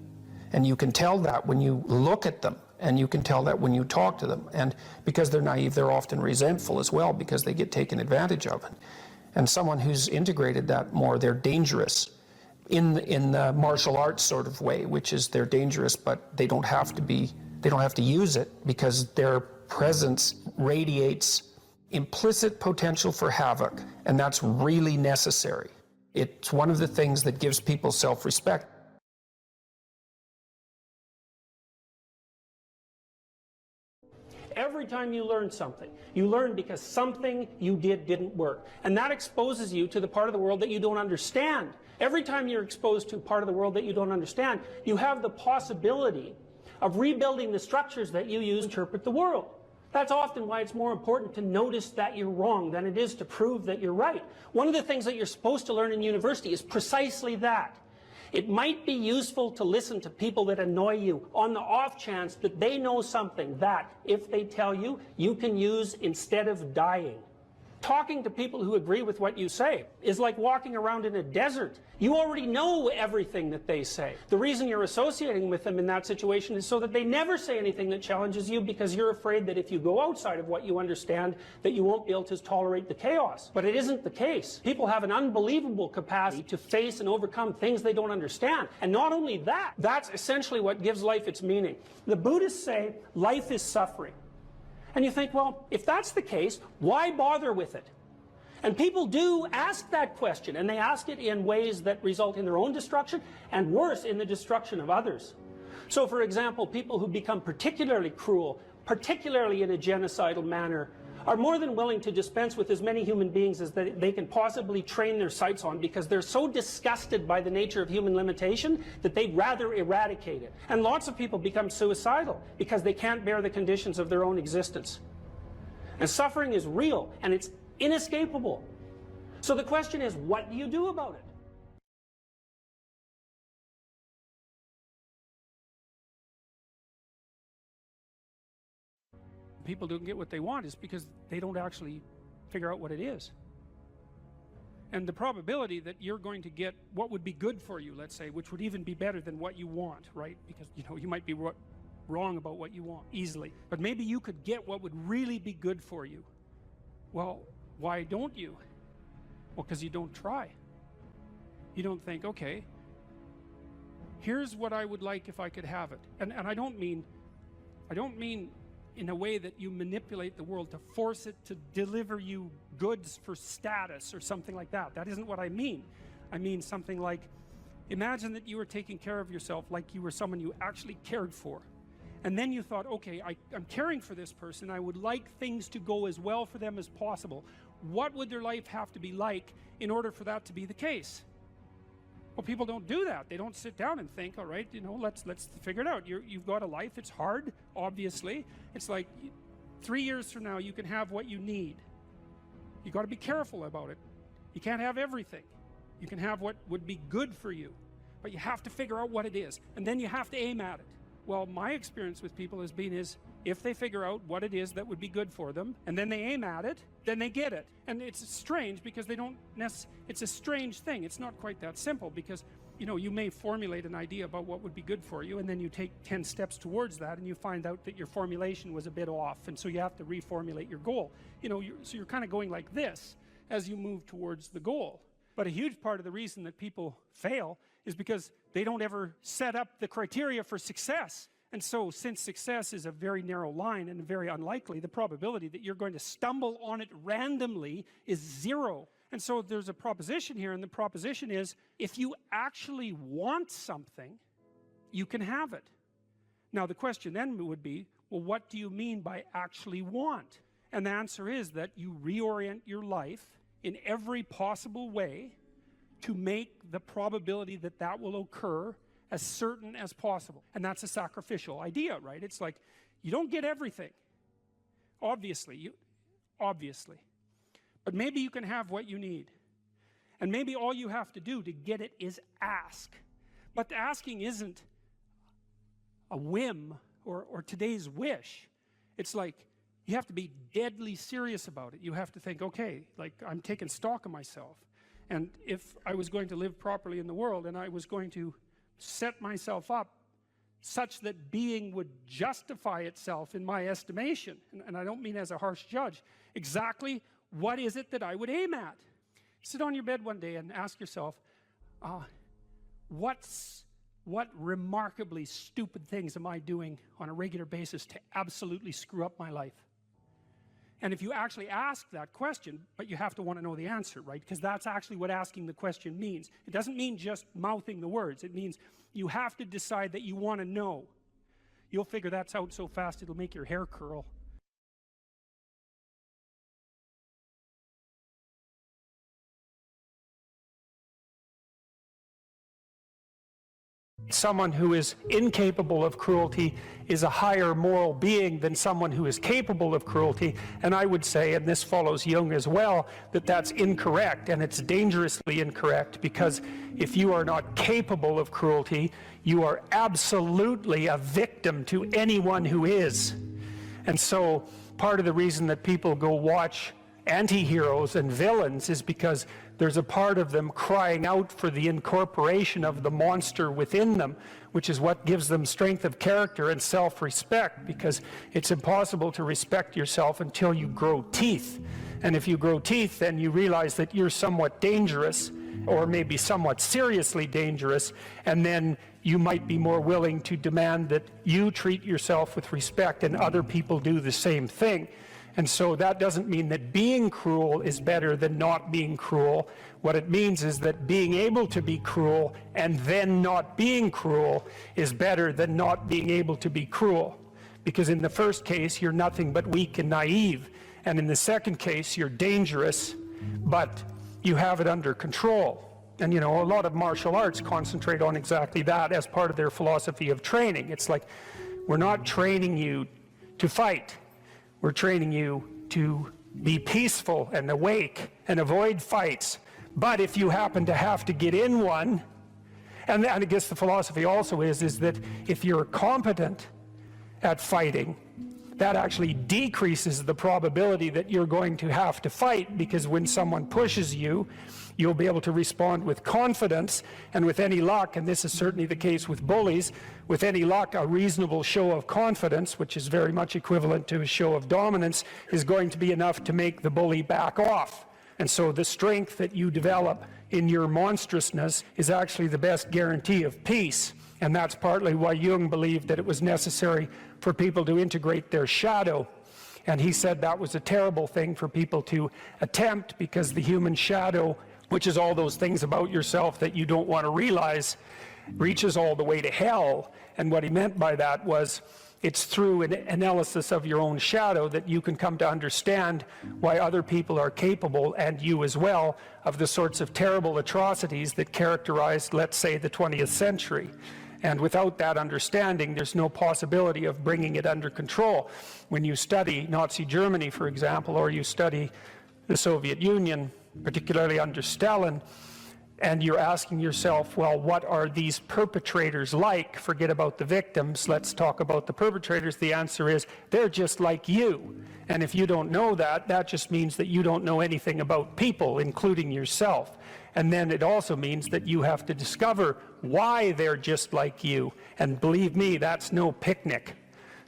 And you can tell that when you look at them, and you can tell that when you talk to them. And because they're naive, they're often resentful as well because they get taken advantage of. And someone who's integrated that more, they're dangerous in the martial arts sort of way, which is they're dangerous, but they don't have to use it because their presence radiates implicit potential for havoc, and that's really necessary. It's one of the things that gives people self-respect. Every time you learn something, you learn because something you did didn't work. And that exposes you to the part of the world that you don't understand. Every time you're exposed to a part of the world that you don't understand, you have the possibility of rebuilding the structures that you use to interpret the world. That's often why it's more important to notice that you're wrong than it is to prove that you're right. One of the things that you're supposed to learn in university is precisely that. It might be useful to listen to people that annoy you on the off chance that they know something that, if they tell you, you can use instead of dying. Talking to people who agree with what you say is like walking around in a desert. You already know everything that they say. The reason you're associating with them in that situation is so that they never say anything that challenges you, because you're afraid that if you go outside of what you understand, that you won't be able to tolerate the chaos. But it isn't the case. People have an unbelievable capacity to face and overcome things they don't understand. And not only that, that's essentially what gives life its meaning. The Buddhists say life is suffering. And you think, well, if that's the case, why bother with it? And people do ask that question, and they ask it in ways that result in their own destruction, and worse, in the destruction of others. So, for example, people who become particularly cruel, particularly in a genocidal manner, are more than willing to dispense with as many human beings as they can possibly train their sights on, because they're so disgusted by the nature of human limitation that they'd rather eradicate it. And lots of people become suicidal because they can't bear the conditions of their own existence. And suffering is real, and it's inescapable. So the question is, what do you do about it? People don't get what they want is because they don't actually figure out what it is. And the probability that you're going to get what would be good for you, let's say, which would even be better than what you want, right? Because, you know, you might be wrong about what you want easily, but maybe you could get what would really be good for you. Well, why don't you? Well, because you don't try. You don't think, okay, here's what I would like if I could have it. And I don't mean in a way that you manipulate the world to force it to deliver you goods for status or something like that. That isn't what I mean. I mean something like, imagine that you were taking care of yourself like you were someone you actually cared for. And then you thought, okay, I'm caring for this person. I would like things to go as well for them as possible. What would their life have to be like in order for that to be the case? Well, people don't do that. They don't sit down and think, all right, you know, let's figure it out. You've got a life. It's hard, obviously. It's like 3 years from now, you can have what you need. You got to be careful about it. You can't have everything. You can have what would be good for you, but you have to figure out what it is, and then you have to aim at it. Well, my experience with people has been is, if they figure out what it is that would be good for them, and then they aim at it, then they get it. And it's strange because they don't it's a strange thing. It's not quite that simple, because, you know, you may formulate an idea about what would be good for you, and then you take 10 steps towards that, and you find out that your formulation was a bit off, and so you have to reformulate your goal. You know, so you're kind of going like this as you move towards the goal. But a huge part of the reason that people fail is because they don't ever set up the criteria for success. And so, since success is a very narrow line and very unlikely, the probability that you're going to stumble on it randomly is 0. And so there's a proposition here, and the proposition is, if you actually want something, you can have it. Now the question then would be, well, what do you mean by actually want? And the answer is that you reorient your life in every possible way to make the probability that that will occur as certain as possible. And that's a sacrificial idea, right? It's like, you don't get everything, obviously, but maybe you can have what you need. And maybe all you have to do to get it is ask. But the asking isn't a whim or today's wish. It's like, you have to be deadly serious about it. You have to think, okay, like, I'm taking stock of myself, and if I was going to live properly in the world, and I was going to set myself up such that being would justify itself in my estimation, and I don't mean as a harsh judge, exactly what is it that I would aim at? Sit on your bed one day and ask yourself, what remarkably stupid things am I doing on a regular basis to absolutely screw up my life? And if you actually ask that question, but you have to want to know the answer, right? Because that's actually what asking the question means. It doesn't mean just mouthing the words. It means you have to decide that you want to know. You'll figure that out so fast it'll make your hair curl. Someone who is incapable of cruelty is a higher moral being than someone who is capable of cruelty, and I would say, and this follows Jung as well, that that's incorrect, and it's dangerously incorrect, because if you are not capable of cruelty, you are absolutely a victim to anyone who is. And so part of the reason that people go watch anti-heroes and villains is because there's a part of them crying out for the incorporation of the monster within them, which is what gives them strength of character and self-respect, because it's impossible to respect yourself until you grow teeth. And if you grow teeth, then you realize that you're somewhat dangerous, or maybe somewhat seriously dangerous, and then you might be more willing to demand that you treat yourself with respect and other people do the same thing. And so that doesn't mean that being cruel is better than not being cruel. What it means is that being able to be cruel and then not being cruel is better than not being able to be cruel. Because in the first case, you're nothing but weak and naive. And in the second case, you're dangerous, but you have it under control. And you know, a lot of martial arts concentrate on exactly that as part of their philosophy of training. It's like, we're not training you to fight. We're training you to be peaceful and awake and avoid fights. But if you happen to have to get in one, and I guess the philosophy also is that if you're competent at fighting, that actually decreases the probability that you're going to have to fight, because when someone pushes you, you'll be able to respond with confidence, and with any luck, and this is certainly the case with bullies, with any luck, a reasonable show of confidence, which is very much equivalent to a show of dominance, is going to be enough to make the bully back off. And so the strength that you develop in your monstrousness is actually the best guarantee of peace. And that's partly why Jung believed that it was necessary for people to integrate their shadow. And he said that was a terrible thing for people to attempt, because the human shadow, which is all those things about yourself that you don't want to realize, reaches all the way to hell. And what he meant by that was, it's through an analysis of your own shadow that you can come to understand why other people are capable, and you as well, of the sorts of terrible atrocities that characterized, let's say, the 20th century. And without that understanding, there's no possibility of bringing it under control. When you study Nazi Germany, for example, or you study the Soviet Union, particularly under Stalin, and you're asking yourself, well, what are these perpetrators like? Forget about the victims, let's talk about the perpetrators. The answer is, they're just like you. And if you don't know that, that just means that you don't know anything about people, including yourself. And then it also means that you have to discover why they're just like you. And believe me, that's no picnic.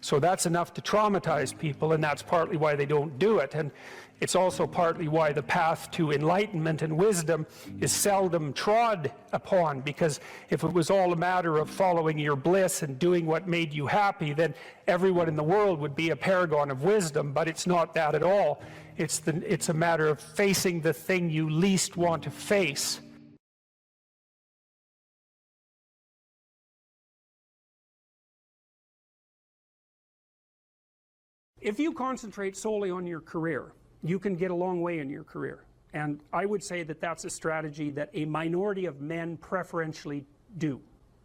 So that's enough to traumatize people, and that's partly why they don't do it. And it's also partly why the path to enlightenment and wisdom is seldom trod upon, because if it was all a matter of following your bliss and doing what made you happy, then everyone in the world would be a paragon of wisdom. But it's not that at all. It's a matter of facing the thing you least want to face. If you concentrate solely on your career, you can get a long way in your career. And I would say that that's a strategy that a minority of men preferentially do.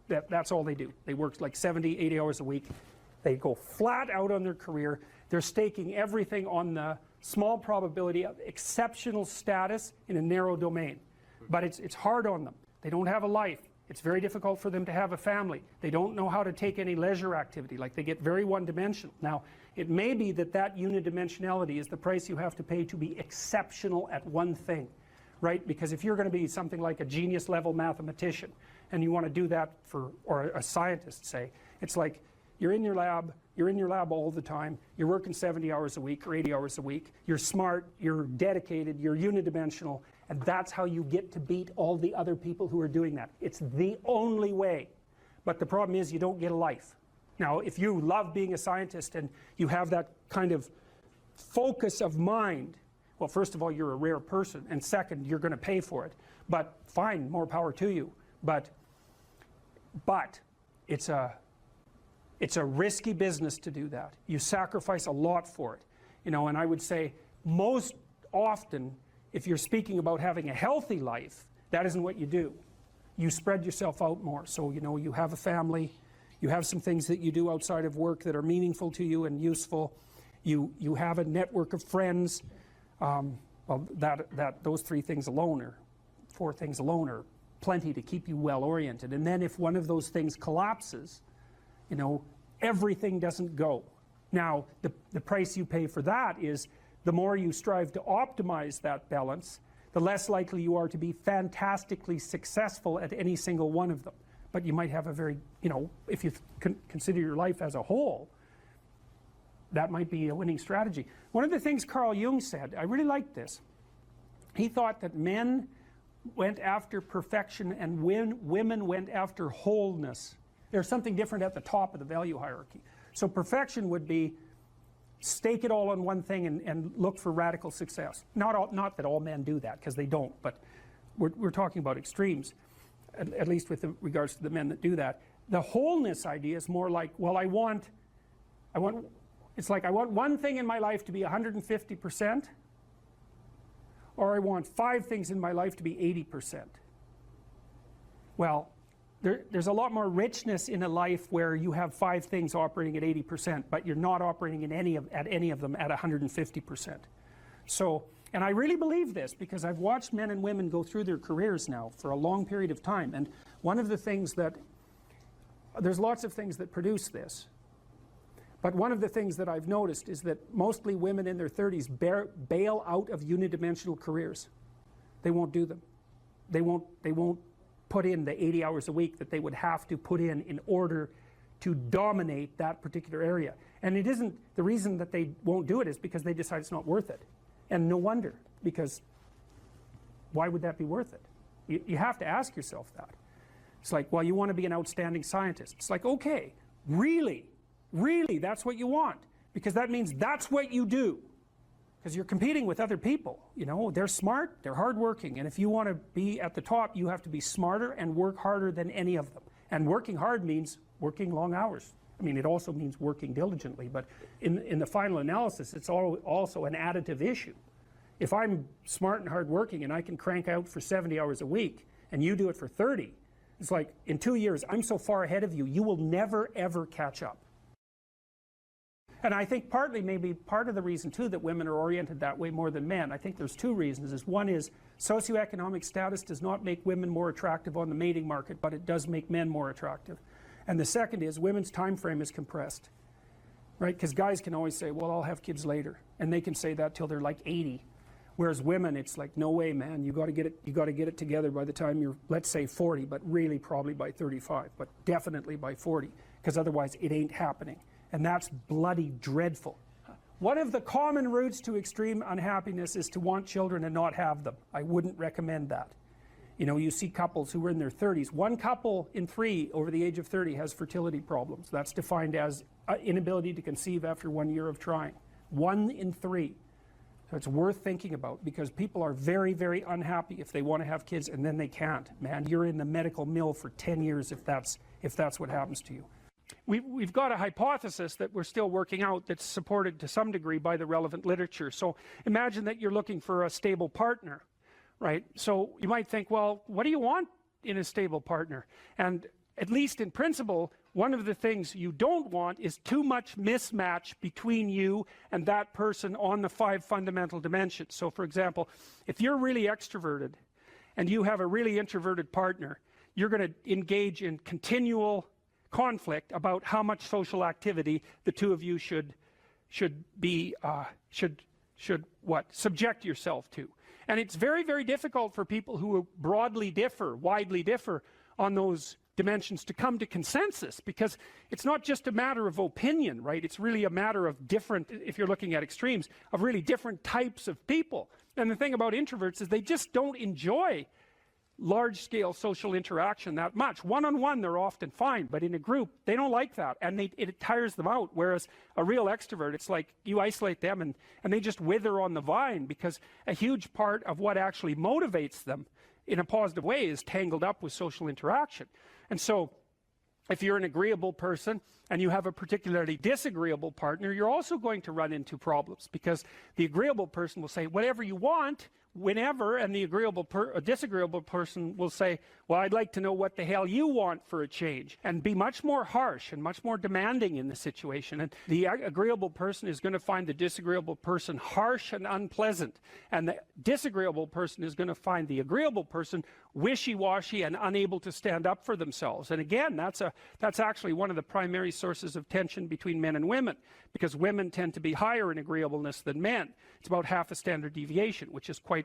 That's all they do. They work like 70, 80 hours a week. They go flat out on their career. They're staking everything on the small probability of exceptional status in a narrow domain. But it's hard on them. They don't have a life. It's very difficult for them to have a family. They don't know how to take any leisure activity. Like, they get very one-dimensional. Now, it may be that that unidimensionality is the price you have to pay to be exceptional at one thing, right? Because if you're going to be something like a genius-level mathematician, and you want to do that or a scientist, say, it's like you're in your lab all the time, you're working 70 hours a week or 80 hours a week, you're smart, you're dedicated, you're unidimensional, and that's how you get to beat all the other people who are doing that. It's the only way. But the problem is, you don't get a life. Now, if you love being a scientist and you have that kind of focus of mind, well, first of all, you're a rare person, and second, you're going to pay for it. But fine, more power to you. But it's a risky business to do that. You sacrifice a lot for it. You know, and I would say most often, if you're speaking about having a healthy life, that isn't what you do. You spread yourself out more. So, you know, you have a family, you have some things that you do outside of work that are meaningful to you and useful. You have a network of friends. Well, those 3 things alone, or 4 things alone, are plenty to keep you well oriented. And then if one of those things collapses, you know, everything doesn't go. Now, the price you pay for that is the more you strive to optimize that balance, the less likely you are to be fantastically successful at any single one of them. But you might have a very, you know, if you consider your life as a whole, that might be a winning strategy. One of the things Carl Jung said, I really liked this. He thought that men went after perfection and women went after wholeness. There's something different at the top of the value hierarchy. So perfection would be stake it all on one thing and look for radical success. Not that all men do that, because they don't, but we're talking about extremes, at least with regards to the men that do that. The wholeness idea is more like, well, it's like I want one thing in my life to be 150%, or I want 5 things in my life to be 80%. Well, there's a lot more richness in a life where you have 5 things operating at 80%, but you're not operating at any of them at 150%. So, and I really believe this because I've watched men and women go through their careers now for a long period of time, and one of the things that, there's lots of things that produce this, but one of the things that I've noticed is that mostly women in their 30s bail out of unidimensional careers. They won't do them. They won't put in the 80 hours a week that they would have to put in order to dominate that particular area. And it isn't, the reason that they won't do it is because they decide it's not worth it. And no wonder, because why would that be worth it? You have to ask yourself that. It's like, well, you want to be an outstanding scientist. It's like, okay, really, that's what you want, because that means that's what you do, because you're competing with other people. You know, they're smart, they're hardworking, and if you want to be at the top, you have to be smarter and work harder than any of them. And working hard means working long hours. I mean, it also means working diligently, but in the final analysis, it's also an additive issue. If I'm smart and hardworking and I can crank out for 70 hours a week, and you do it for 30, it's like, in 2 years, I'm so far ahead of you, you will never ever catch up. And I think partly, maybe part of the reason too that women are oriented that way more than men, I think there's 2 reasons. One is socioeconomic status does not make women more attractive on the mating market, but it does make men more attractive. And the second is women's time frame is compressed, right? Because guys can always say, well, I'll have kids later, and they can say that till they're like 80. Whereas women, it's like, no way, man, you got to get it together by the time you're, let's say 40, but really probably by 35, but definitely by 40, because otherwise it ain't happening. And that's bloody dreadful. One of the common routes to extreme unhappiness is to want children and not have them. I wouldn't recommend that. You know, you see couples who are in their 30s. 1 couple in 3 over the age of 30 has fertility problems. That's defined as inability to conceive after 1 year of trying. 1 in 3. So it's worth thinking about, because people are very, very unhappy if they want to have kids and then they can't. Man, you're in the medical mill for 10 years if that's what happens to you. We've got a hypothesis that we're still working out that's supported to some degree by the relevant literature. So imagine that you're looking for a stable partner, right? So you might think, well, what do you want in a stable partner? And at least in principle, one of the things you don't want is too much mismatch between you and that person on the 5 fundamental dimensions. So for example, if you're really extroverted and you have a really introverted partner, you're going to engage in continual conflict about how much social activity the 2 of you should subject yourself to. And it's very, very difficult for people who widely differ on those dimensions to come to consensus, because it's not just a matter of opinion, right? It's really a matter of different, if you're looking at extremes, of really different types of people. And the thing about introverts is they just don't enjoy large-scale social interaction that much. One-on-one, they're often fine, but in a group, they don't like that, and it tires them out. Whereas a real extrovert, it's like you isolate them, and they just wither on the vine, because a huge part of what actually motivates them in a positive way is tangled up with social interaction. And so, if you're an agreeable person and you have a particularly disagreeable partner, you're also going to run into problems, because the agreeable person will say whatever you want whenever, and the disagreeable person will say, well, I'd like to know what the hell you want for a change, and be much more harsh and much more demanding in the situation. And the agreeable person is going to find the disagreeable person harsh and unpleasant, and the disagreeable person is going to find the agreeable person wishy-washy and unable to stand up for themselves. And again, that's actually one of the primary sources of tension between men and women, because women tend to be higher in agreeableness than men. It's about half a standard deviation, which is quite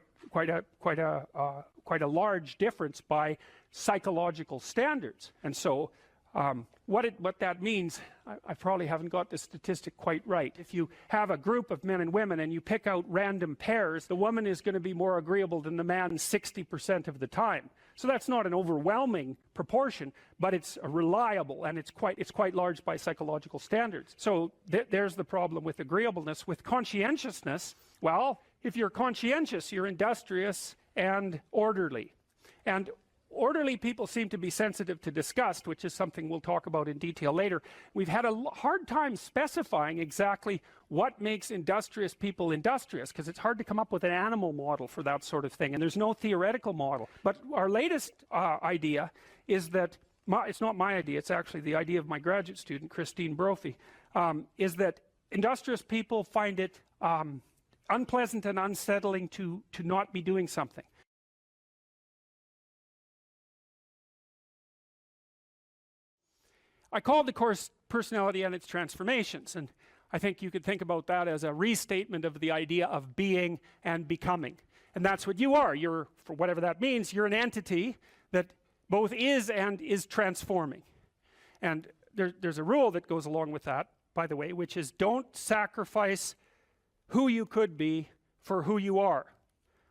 a large difference by psychological standards. And so what that means, I probably haven't got the statistic quite right. If you have a group of men and women and you pick out random pairs, the woman is going to be more agreeable than the man 60% of the time. So that's not an overwhelming proportion, but it's reliable, and it's quite large by psychological standards. So there's the problem with agreeableness. With conscientiousness, well, if you're conscientious, you're industrious and orderly. And orderly people seem to be sensitive to disgust, which is something we'll talk about in detail later. We've had a hard time specifying exactly what makes industrious people industrious, because it's hard to come up with an animal model for that sort of thing, and there's no theoretical model. But our latest idea is that, it's not my idea, it's actually the idea of my graduate student, Christine Brophy, is that industrious people find it unpleasant and unsettling to not be doing something. I called the course Personality and Its Transformations, and I think you could think about that as a restatement of the idea of being and becoming. And that's what you are. You're, for whatever that means, you're an entity that both is and is transforming. And there's a rule that goes along with that, by the way, which is don't sacrifice who you could be for who you are.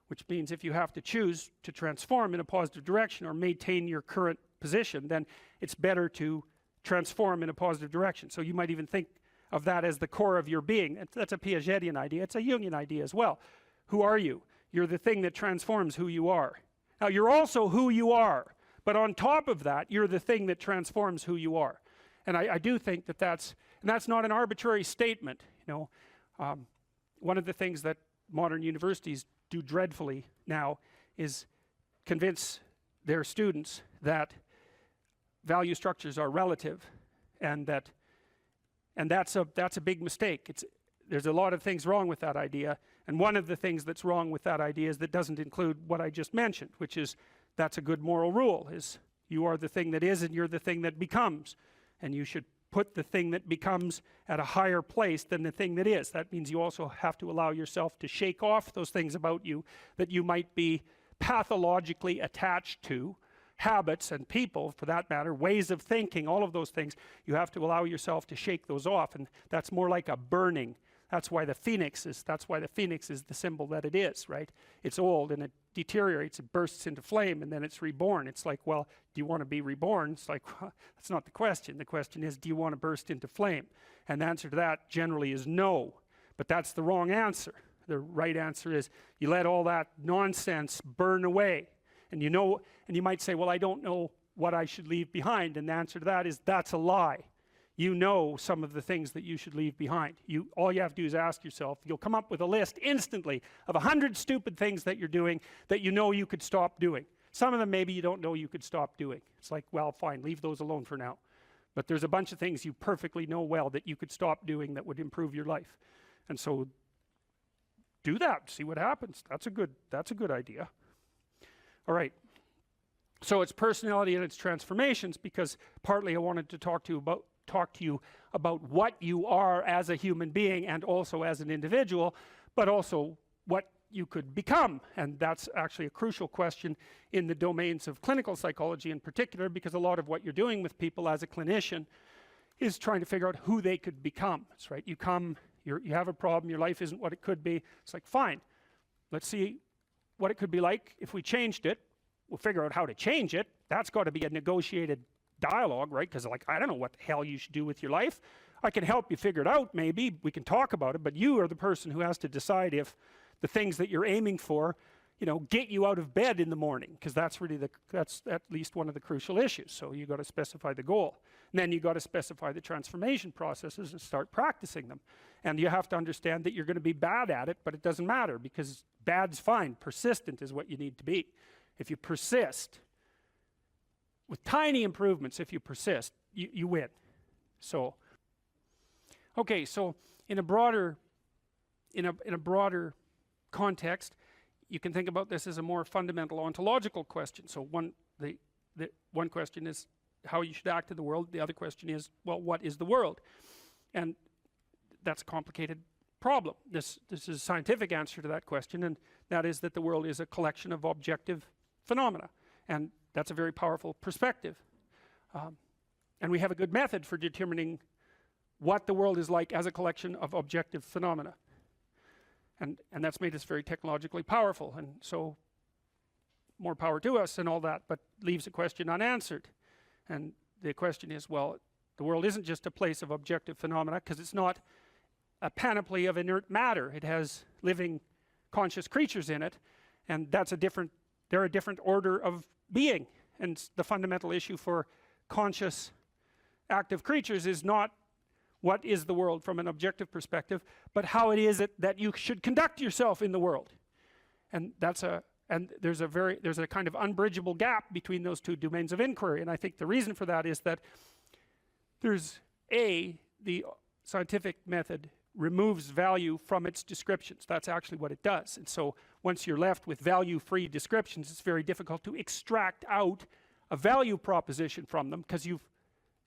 Which means if you have to choose to transform in a positive direction or maintain your current position, then it's better to transform in a positive direction. So you might even think of that as the core of your being. That's a Piagetian idea. It's a Jungian idea as well. Who are you? You're the thing that transforms who you are. Now, you're also who you are, but on top of that, you're the thing that transforms who you are. And I do think that that's not an arbitrary statement. You know, one of the things that modern universities do dreadfully now is convince their students that value structures are relative, and that's a big mistake. There's a lot of things wrong with that idea, and one of the things that's wrong with that idea is that doesn't include what I just mentioned, which is that's a good moral rule, is you are the thing that is and you're the thing that becomes, and you should put the thing that becomes at a higher place than the thing that is. That means you also have to allow yourself to shake off those things about you that you might be pathologically attached to, habits and people, for that matter, ways of thinking, all of those things. You have to allow yourself to shake those off, and that's more like a burning. That's why the phoenix is the symbol that it is, right? It's old and it deteriorates, it bursts into flame, and then it's reborn. It's like, well, do you want to be reborn? It's like, well, that's not the question. The question is, do you want to burst into flame? And the answer to that generally is no, but that's the wrong answer. The right answer is you let all that nonsense burn away. And you know, and you might say, well, I don't know what I should leave behind, and the answer to that is that's a lie. You know some of the things that you should leave behind. All you have to do is ask yourself. You'll come up with a list instantly of 100 stupid things that you're doing that you know you could stop doing. Some of them maybe you don't know you could stop doing. It's like, well, fine, leave those alone for now. But there's a bunch of things you perfectly know well that you could stop doing that would improve your life. And so do that, see what happens. That's a good idea. All right, so it's personality and its transformations, because partly I wanted to talk to you about what you are as a human being and also as an individual, but also what you could become. And that's actually a crucial question in the domains of clinical psychology in particular, because a lot of what you're doing with people as a clinician is trying to figure out who they could become. That's right, you have a problem, your life isn't what it could be. It's like, fine, let's see what it could be like if we changed it. we'll figure out how to change it. That's got to be a negotiated dialogue, right? Because like, I don't know what the hell you should do with your life. I can help you figure it out, maybe. We can talk about it, but you are the person who has to decide if the things that you're aiming for, you know, get you out of bed in the morning, because that's really that's at least one of the crucial issues. So you got to specify the goal. And then you got to specify the transformation processes and start practicing them. And you have to understand that you're going to be bad at it, but it doesn't matter, because bad's fine. Persistent is what you need to be. If you persist, with tiny improvements, if you persist, you win. So, okay, so in a broader context, you can think about this as a more fundamental ontological question. So the one question is how you should act in the world. The other question is, well, what is the world? And that's a complicated problem. This is a scientific answer to that question, and that is that the world is a collection of objective phenomena. And that's a very powerful perspective. And we have a good method for determining what the world is like as a collection of objective phenomena. And that's made us very technologically powerful, and so more power to us and all that, but leaves a question unanswered. And the question is, well, the world isn't just a place of objective phenomena, because it's not a panoply of inert matter. It has living conscious creatures in it, and they're a different order of being. And the fundamental issue for conscious active creatures is not what is the world from an objective perspective, but how it is that you should conduct yourself in the world. And there's a kind of unbridgeable gap between those two domains of inquiry. And I think the reason for that is that the scientific method removes value from its descriptions. That's actually what it does. And so once you're left with value-free descriptions, it's very difficult to extract out a value proposition from them, because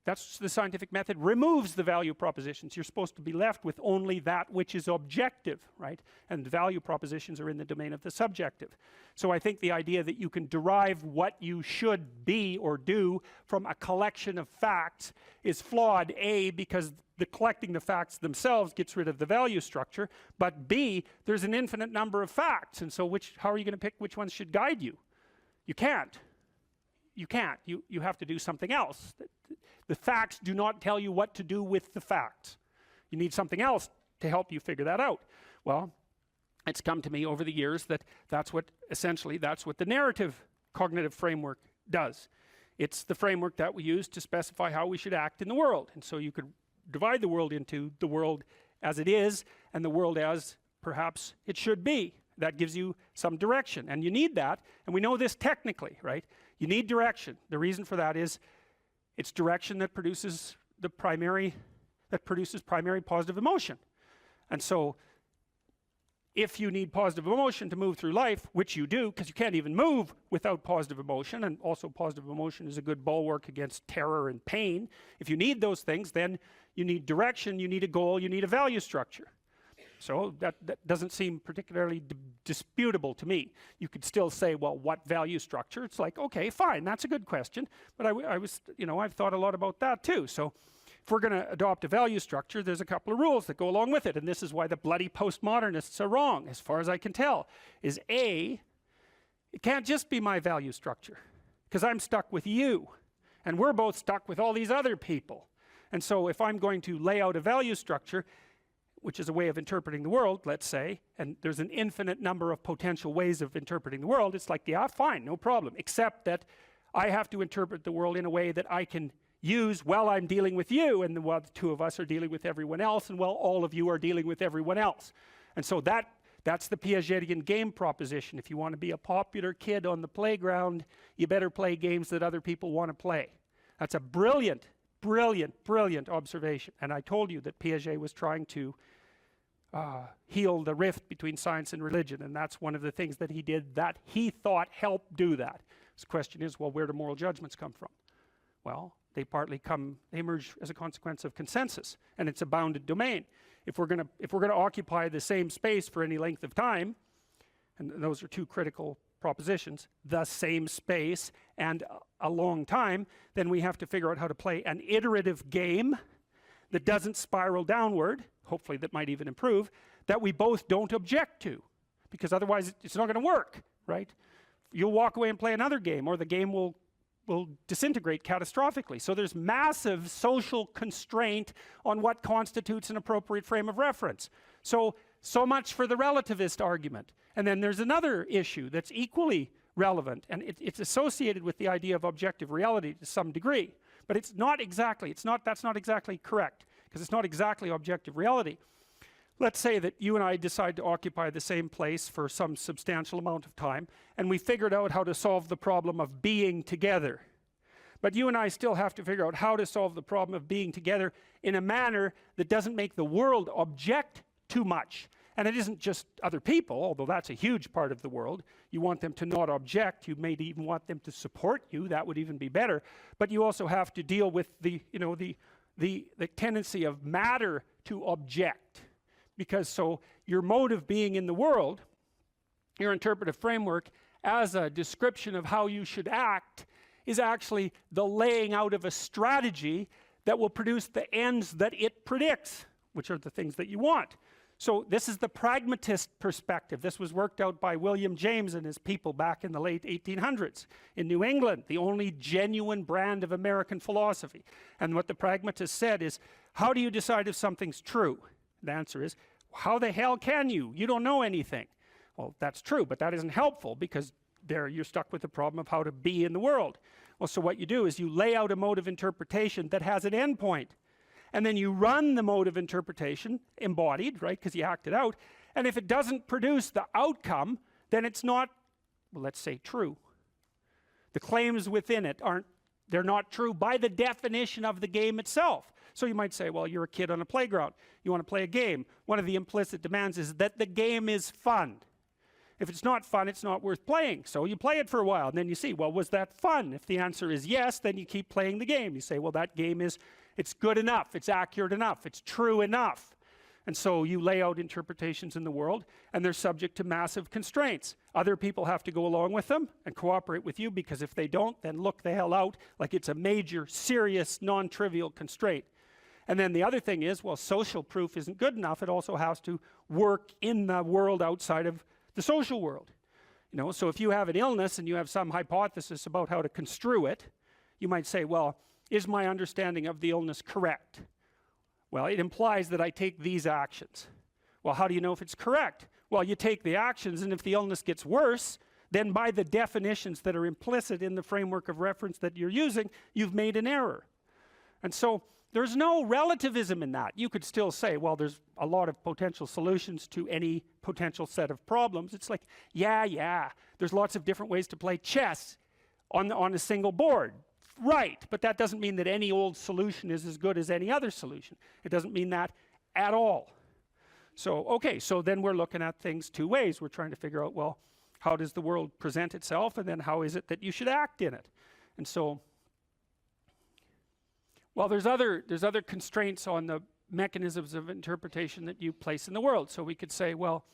that's the scientific method removes the value propositions. You're supposed to be left with only that which is objective, right? And value propositions are in the domain of the subjective. So I think the idea that you can derive what you should be or do from a collection of facts is flawed, A, because the collecting the facts themselves gets rid of the value structure, but B, there's an infinite number of facts, and so how are you going to pick which ones should guide you? You can't. You have to do something else. The facts do not tell you what to do with the facts. You need something else to help you figure that out. Well, it's come to me over the years that that's what the narrative cognitive framework does. It's the framework that we use to specify how we should act in the world. And so you could divide the world into the world as it is and the world as perhaps it should be. That gives you some direction, and you need that, and we know this technically, right? You need direction. The reason for that is it's direction that produces primary positive emotion. And so if you need positive emotion to move through life, which you do, because you can't even move without positive emotion, and also positive emotion is a good bulwark against terror and pain. If you need those things, then you need direction, you need a goal, you need a value structure. So that doesn't seem particularly disputable to me. You could still say, well, what value structure? It's like, okay, fine, that's a good question. But I've thought a lot about that too. So if we're going to adopt a value structure, there's a couple of rules that go along with it. And this is why the bloody postmodernists are wrong, as far as I can tell, is A, it can't just be my value structure, because I'm stuck with you. And we're both stuck with all these other people. And so if I'm going to lay out a value structure, which is a way of interpreting the world, let's say, and there's an infinite number of potential ways of interpreting the world, it's like, yeah, fine, no problem, except that I have to interpret the world in a way that I can use while I'm dealing with you, and while the two of us are dealing with everyone else, and while all of you are dealing with everyone else. And so that's the Piagetian game proposition. If you want to be a popular kid on the playground, you better play games that other people want to play. That's a brilliant observation. And I told you that Piaget was trying to heal the rift between science and religion, and that's one of the things that he did that he thought helped do that. The question is, well, where do moral judgments come from? Well, they emerge as a consequence of consensus, and it's a bounded domain. If we're going to occupy the same space for any length of time, and those are two critical propositions, the same space and a long time, then we have to figure out how to play an iterative game that doesn't spiral downward, hopefully that might even improve, that we both don't object to, because otherwise it's not going to work, right? you'll walk away and play another game, or the game will disintegrate catastrophically. So there's massive social constraint on what constitutes an appropriate frame of reference. So much for the relativist argument. And then there's another issue that's equally relevant, and it's associated with the idea of objective reality to some degree, but it's not exactly, that's not exactly correct, because it's not exactly objective reality. Let's say that you and I decide to occupy the same place for some substantial amount of time, and we figured out how to solve the problem of being together. But you and I still have to figure out how to solve the problem of being together in a manner that doesn't make the world object too much. And it isn't just other people, although that's a huge part of the world. You want them to not object. You may even want them to support you. That would even be better. But you also have to deal with the tendency of matter to object. Because so your mode of being in the world, your interpretive framework, as a description of how you should act, is actually the laying out of a strategy that will produce the ends that it predicts, which are the things that you want. So this is the pragmatist perspective. This was worked out by William James and his people back in the late 1800s in New England, the only genuine brand of American philosophy. And what the pragmatist said is, how do you decide if something's true? The answer is, how the hell can you? You don't know anything. Well, that's true, but that isn't helpful, because there you're stuck with the problem of how to be in the world. Well, so what you do is you lay out a mode of interpretation that has an endpoint. And then you run the mode of interpretation, embodied, right, because you act it out, and if it doesn't produce the outcome, then it's not, well, let's say, true. The claims within it they're not true by the definition of the game itself. So you might say, well, you're a kid on a playground, you want to play a game. One of the implicit demands is that the game is fun. If it's not fun, it's not worth playing. So you play it for a while, and then you see, well, was that fun? If the answer is yes, then you keep playing the game. You say, well, that game it's good enough, it's accurate enough, it's true enough. And so you lay out interpretations in the world, and they're subject to massive constraints. Other people have to go along with them and cooperate with you, because if they don't, then look the hell out, like it's a major, serious, non-trivial constraint. And then the other thing is, well, social proof isn't good enough. It also has to work in the world outside of the social world. So if you have an illness and you have some hypothesis about how to construe it, you might say, well, is my understanding of the illness correct? Well, it implies that I take these actions. Well, how do you know if it's correct? Well, you take the actions, and if the illness gets worse, then by the definitions that are implicit in the framework of reference that you're using, you've made an error. And so there's no relativism in that. You could still say, well, there's a lot of potential solutions to any potential set of problems. It's like, yeah, there's lots of different ways to play chess on a single board. Right, but that doesn't mean that any old solution is as good as any other solution. It doesn't mean that at all. So, okay, so then we're looking at things two ways. We're trying to figure out, well, how does the world present itself, and then how is it that you should act in it? And so, well, there's other constraints on the mechanisms of interpretation that you place in the world. So we could say, well,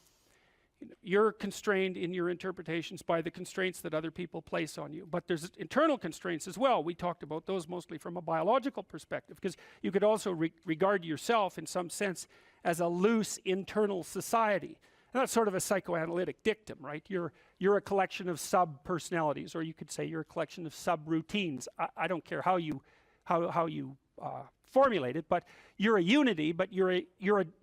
you're constrained in your interpretations by the constraints that other people place on you. But there's internal constraints as well. We talked about those mostly from a biological perspective, because you could also regard yourself in some sense as a loose internal society. And that's sort of a psychoanalytic dictum, right? You're a collection of sub-personalities, or you could say you're a collection of sub-routines. I don't care how you formulate it, but you're a unity, but you're a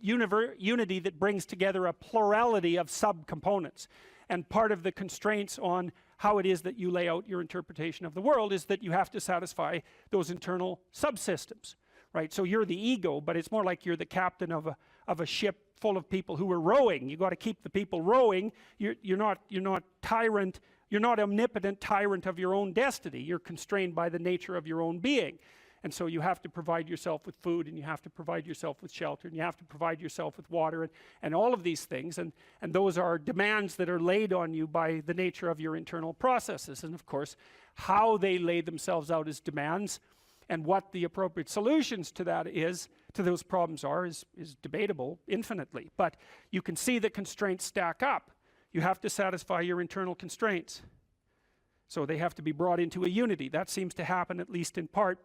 unity that brings together a plurality of subcomponents. And part of the constraints on how it is that you lay out your interpretation of the world is that you have to satisfy those internal subsystems, right? So you're the ego, but it's more like you're the captain of a ship full of people who are rowing. You got to keep the people rowing. You're not tyrant. You're not omnipotent tyrant of your own destiny. You're constrained by the nature of your own being. And so you have to provide yourself with food, and you have to provide yourself with shelter, and you have to provide yourself with water, and all of these things. And those are demands that are laid on you by the nature of your internal processes. And of course, how they lay themselves out as demands and what the appropriate solutions to that is, to those problems are, is debatable infinitely. But you can see the constraints stack up. You have to satisfy your internal constraints. So they have to be brought into a unity. That seems to happen, at least in part,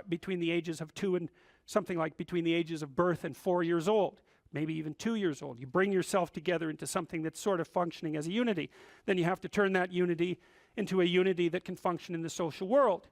between the ages of 2 and something like between the ages of birth and 4 years old, maybe even 2 years old. You bring yourself together into something that's sort of functioning as a unity. Then you have to turn that unity into a unity that can function in the social world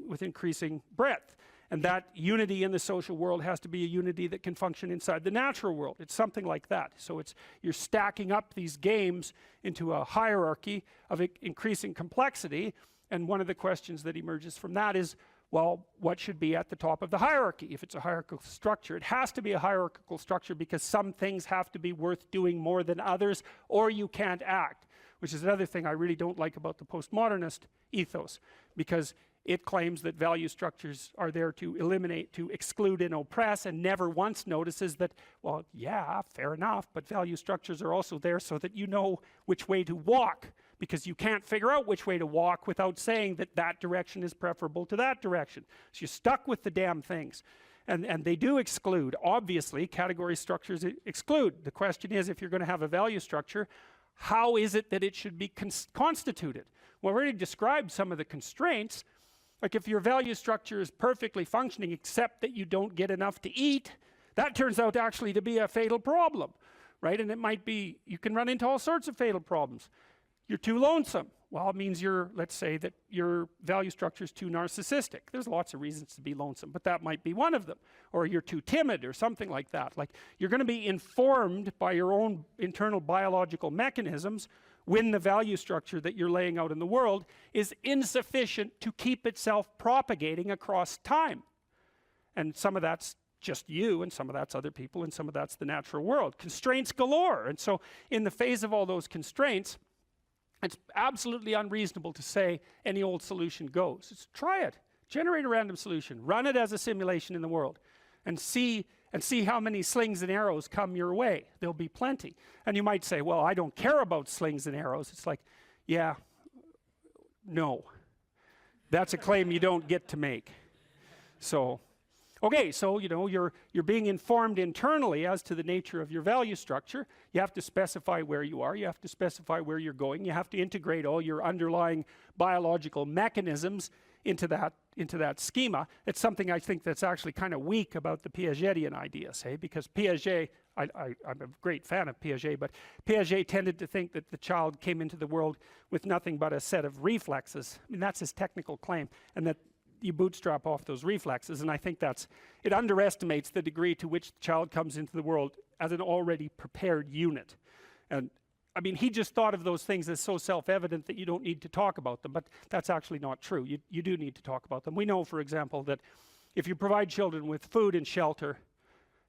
with increasing breadth. And that unity in the social world has to be a unity that can function inside the natural world. It's something like that. So you're stacking up these games into a hierarchy of increasing complexity, and one of the questions that emerges from that is, well, what should be at the top of the hierarchy? If it's a hierarchical structure, it has to be a hierarchical structure because some things have to be worth doing more than others, or you can't act, which is another thing I really don't like about the postmodernist ethos, because it claims that value structures are there to eliminate, to exclude and oppress, and never once notices that, well, yeah, fair enough, but value structures are also there so that you know which way to walk, because you can't figure out which way to walk without saying that that direction is preferable to that direction. So you're stuck with the damn things. And they do exclude. Obviously, category structures exclude. The question is, if you're going to have a value structure, how is it that it should be constituted? Well, we already described some of the constraints. Like if your value structure is perfectly functioning except that you don't get enough to eat, that turns out actually to be a fatal problem, right? And it might be, you can run into all sorts of fatal problems. You're too lonesome. Well, it means let's say that your value structure is too narcissistic. There's lots of reasons to be lonesome, but that might be one of them. Or you're too timid or something like that. Like you're going to be informed by your own internal biological mechanisms when the value structure that you're laying out in the world is insufficient to keep itself propagating across time. And some of that's just you, and some of that's other people, and some of that's the natural world. Constraints galore. And so in the face of all those constraints, it's absolutely unreasonable to say any old solution goes. Just try it. Generate a random solution. Run it as a simulation in the world. And see how many slings and arrows come your way. There'll be plenty. And you might say, well, I don't care about slings and arrows. It's like, yeah, no. That's a claim you don't get to make. So, okay, so you're being informed internally as to the nature of your value structure. You have to specify where you are. You have to specify where you're going. You have to integrate all your underlying biological mechanisms into that schema. It's something I think that's actually kind of weak about the Piagetian ideas, because Piaget, I'm a great fan of Piaget, but Piaget tended to think that the child came into the world with nothing but a set of reflexes. I mean, that's his technical claim, and that you bootstrap off those reflexes, and I think it underestimates the degree to which the child comes into the world as an already prepared unit. And I mean, he just thought of those things as so self-evident that you don't need to talk about them, but that's actually not true. You do need to talk about them. We know, for example, that if you provide children with food and shelter,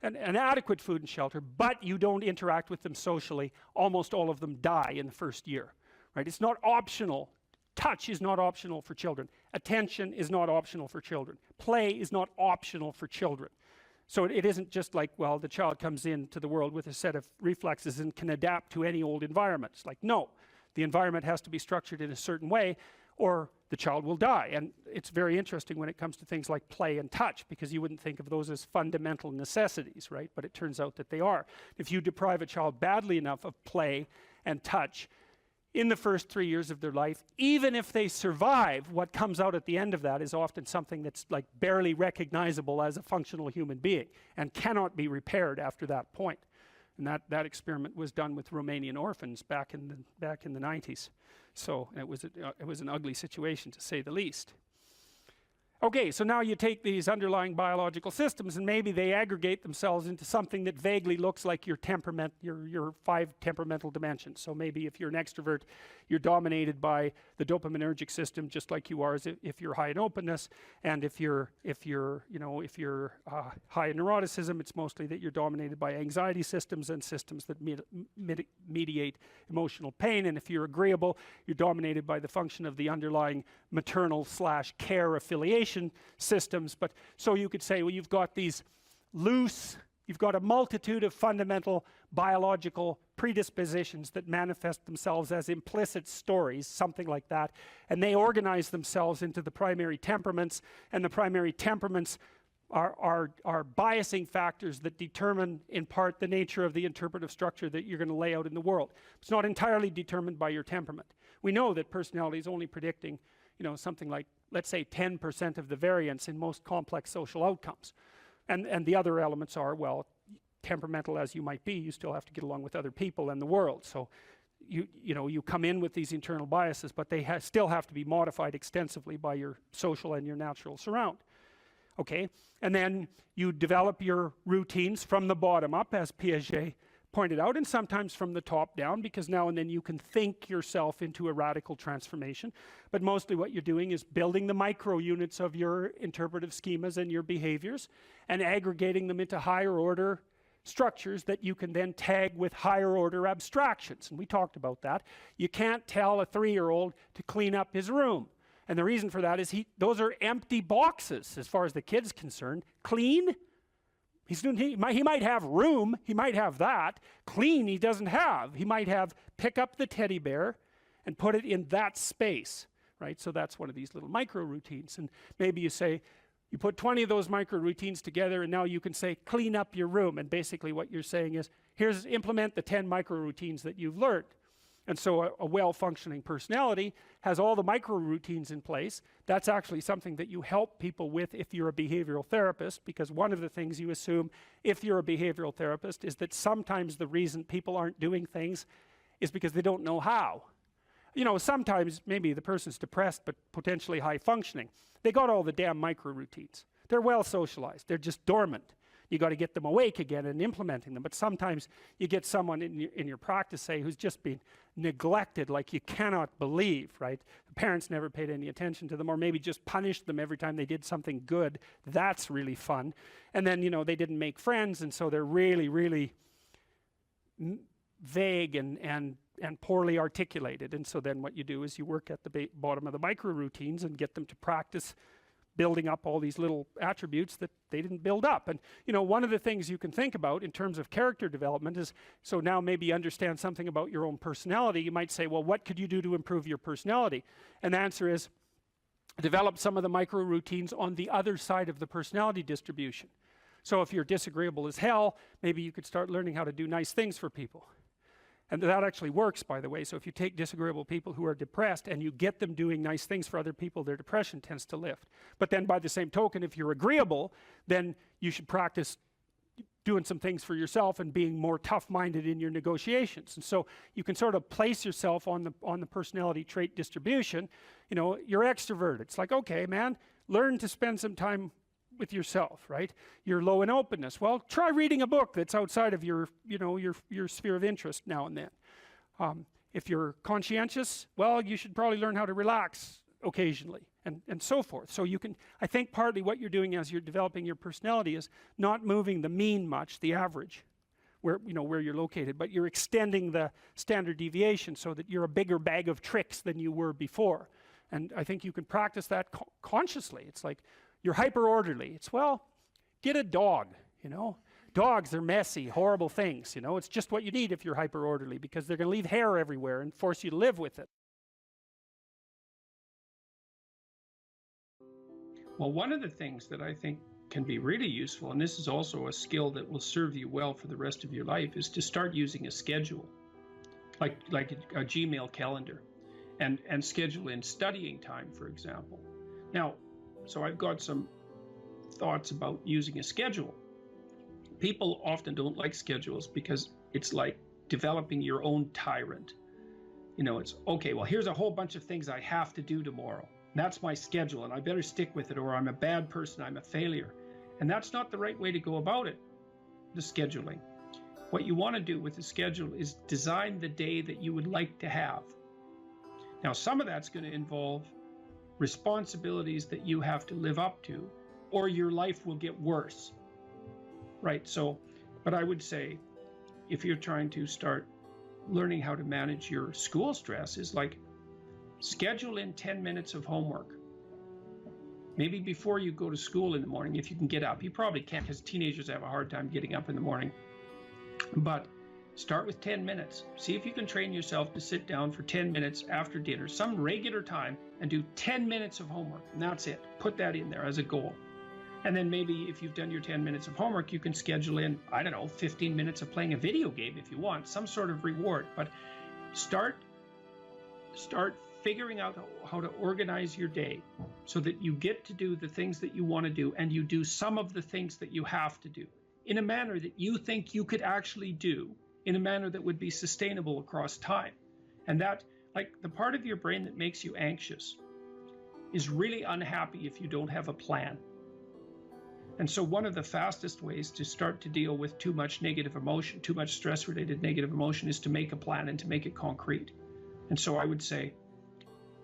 and adequate food and shelter, but you don't interact with them socially, almost all of them die in the first year, right? It's not optional. Touch is not optional for children. Attention is not optional for children. Play is not optional for children. So it isn't just like, well, the child comes into the world with a set of reflexes and can adapt to any old environment. It's like, no, the environment has to be structured in a certain way or the child will die. And it's very interesting when it comes to things like play and touch, because you wouldn't think of those as fundamental necessities, right? But it turns out that they are. If you deprive a child badly enough of play and touch in the first 3 years of their life, even if they survive, what comes out at the end of that is often something that's like barely recognizable as a functional human being and cannot be repaired after that point. And that experiment was done with Romanian orphans back in the 90s. So it was an ugly situation, to say the least. Okay, so now you take these underlying biological systems and maybe they aggregate themselves into something that vaguely looks like your temperament, your 5 temperamental dimensions. So maybe if you're an extrovert, you're dominated by the dopaminergic system, just like you are if you're high in openness, and if you're high in neuroticism, it's mostly that you're dominated by anxiety systems and systems that mediate emotional pain. And if you're agreeable, you're dominated by the function of the underlying maternal/care affiliation systems. But so you could say, well, you've got these loose, you've got a multitude of fundamental biological predispositions that manifest themselves as implicit stories, something like that, and they organize themselves into the primary temperaments, and the primary temperaments are biasing factors that determine in part the nature of the interpretive structure that you're going to lay out in the world. It's not entirely determined by your temperament. We know that personality is only predicting something like, let's say, 10% of the variance in most complex social outcomes. And the other elements are, well, temperamental as you might be, you still have to get along with other people and the world. So you come in with these internal biases, but they still have to be modified extensively by your social and your natural surround. Okay, and then you develop your routines from the bottom up, as Piaget pointed out, and sometimes from the top down, because now and then you can think yourself into a radical transformation. But mostly what you're doing is building the micro units of your interpretive schemas and your behaviors and aggregating them into higher order structures that you can then tag with higher order abstractions. And we talked about that. You can't tell a 3-year-old to clean up his room. And the reason for that is those are empty boxes as far as the kid's concerned. Clean, he might have room, he might have that. Clean he doesn't have. He might have pick up the teddy bear and put it in that space, right? So that's one of these little micro routines. And maybe you say, you put 20 of those micro routines together and now you can say, clean up your room. And basically what you're saying is, implement the 10 micro routines that you've learned. And so a well-functioning personality has all the micro routines in place. That's actually something that you help people with if you're a behavioral therapist, because one of the things you assume if you're a behavioral therapist is that sometimes the reason people aren't doing things is because they don't know how. You know, sometimes maybe the person's depressed but potentially high functioning. They got all the damn micro routines. They're well socialized. They're just dormant. You got to get them awake again and implementing them. But sometimes you get someone in your practice, say, who's just been neglected like you cannot believe, right? The parents never paid any attention to them, or maybe just punished them every time they did something good. That's really fun. And then, you know, they didn't make friends, and so they're really, really vague and poorly articulated. And so then what you do is you work at the bottom of the micro routines and get them to practice building up all these little attributes that they didn't build up. And you know, one of the things you can think about in terms of character development is, so now maybe you understand something about your own personality. You might say, well, what could you do to improve your personality? And the answer is, develop some of the micro routines on the other side of the personality distribution. So if you're disagreeable as hell, maybe you could start learning how to do nice things for people. And that actually works, by the way. So if you take disagreeable people who are depressed and you get them doing nice things for other people, their depression tends to lift. But then by the same token, if you're agreeable, then you should practice doing some things for yourself and being more tough-minded in your negotiations. And so you can sort of place yourself on the personality trait distribution. You know, you're extroverted. It's like, okay, man, learn to spend some time with yourself, right? You're low in openness. Well, try reading a book that's outside of your, you know, your sphere of interest now and then. If you're conscientious, well, you should probably learn how to relax occasionally, and so forth. So you can, I think partly what you're doing as you're developing your personality is not moving the mean much, the average, where, you know, where you're located, but you're extending the standard deviation so that you're a bigger bag of tricks than you were before. And I think you can practice that consciously. It's like, you're hyper orderly. It's, well, get a dog, you know. Dogs are messy, horrible things, you know. It's just what you need if you're hyper orderly, because they're going to leave hair everywhere and force you to live with it. Well, one of the things that I think can be really useful, and this is also a skill that will serve you well for the rest of your life, is to start using a schedule, like a Gmail calendar, and schedule in studying time, for example. Now, so I've got some thoughts about using a schedule. People often don't like schedules because it's like developing your own tyrant. You know, it's, okay, well, here's a whole bunch of things I have to do tomorrow. That's my schedule, and I better stick with it, or I'm a bad person, I'm a failure. And that's not the right way to go about it, the scheduling. What you want to do with the schedule is design the day that you would like to have. Now, some of that's going to involve responsibilities that you have to live up to, or your life will get worse, right? So, but I would say, if you're trying to start learning how to manage your school stress, is like, schedule in 10 minutes of homework. Maybe before you go to school in the morning, if you can get up. You probably can't, because teenagers have a hard time getting up in the morning. But start with 10 minutes. See if you can train yourself to sit down for 10 minutes after dinner, some regular time, and do 10 minutes of homework. And that's it. Put that in there as a goal. And then maybe if you've done your 10 minutes of homework, you can schedule in, I don't know, 15 minutes of playing a video game if you want, some sort of reward. But start figuring out how to organize your day so that you get to do the things that you want to do, and you do some of the things that you have to do in a manner that you think you could actually do, in a manner that would be sustainable across time. And that, like, the part of your brain that makes you anxious is really unhappy if you don't have a plan. And so one of the fastest ways to start to deal with too much negative emotion, too much stress-related negative emotion, is to make a plan and to make it concrete. And so I would say,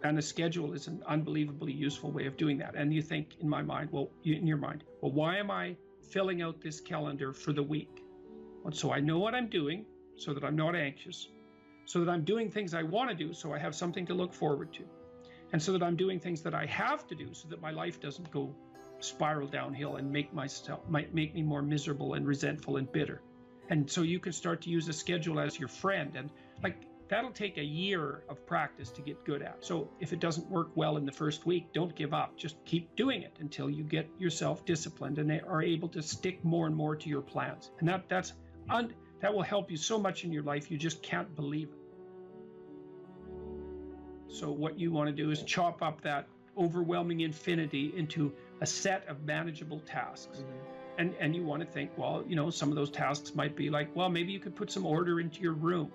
and a schedule is an unbelievably useful way of doing that. And you think, in my mind, well, in your mind, well, why am I filling out this calendar for the week? Well, so I know what I'm doing so that I'm not anxious, so that I'm doing things I want to do so I have something to look forward to, and so that I'm doing things that I have to do so that my life doesn't go spiral downhill and make me more miserable and resentful and bitter. And so you can start to use a schedule as your friend, and like that'll take a year of practice to get good at. So if it doesn't work well in the first week, don't give up. Just keep doing it until you get yourself disciplined and are able to stick more and more to your plans. And that will help you so much in your life, you just can't believe it. So what you want to do is chop up that overwhelming infinity into a set of manageable tasks. And you want to think, well, you know, some of those tasks might be like, well, maybe you could put some order into your room,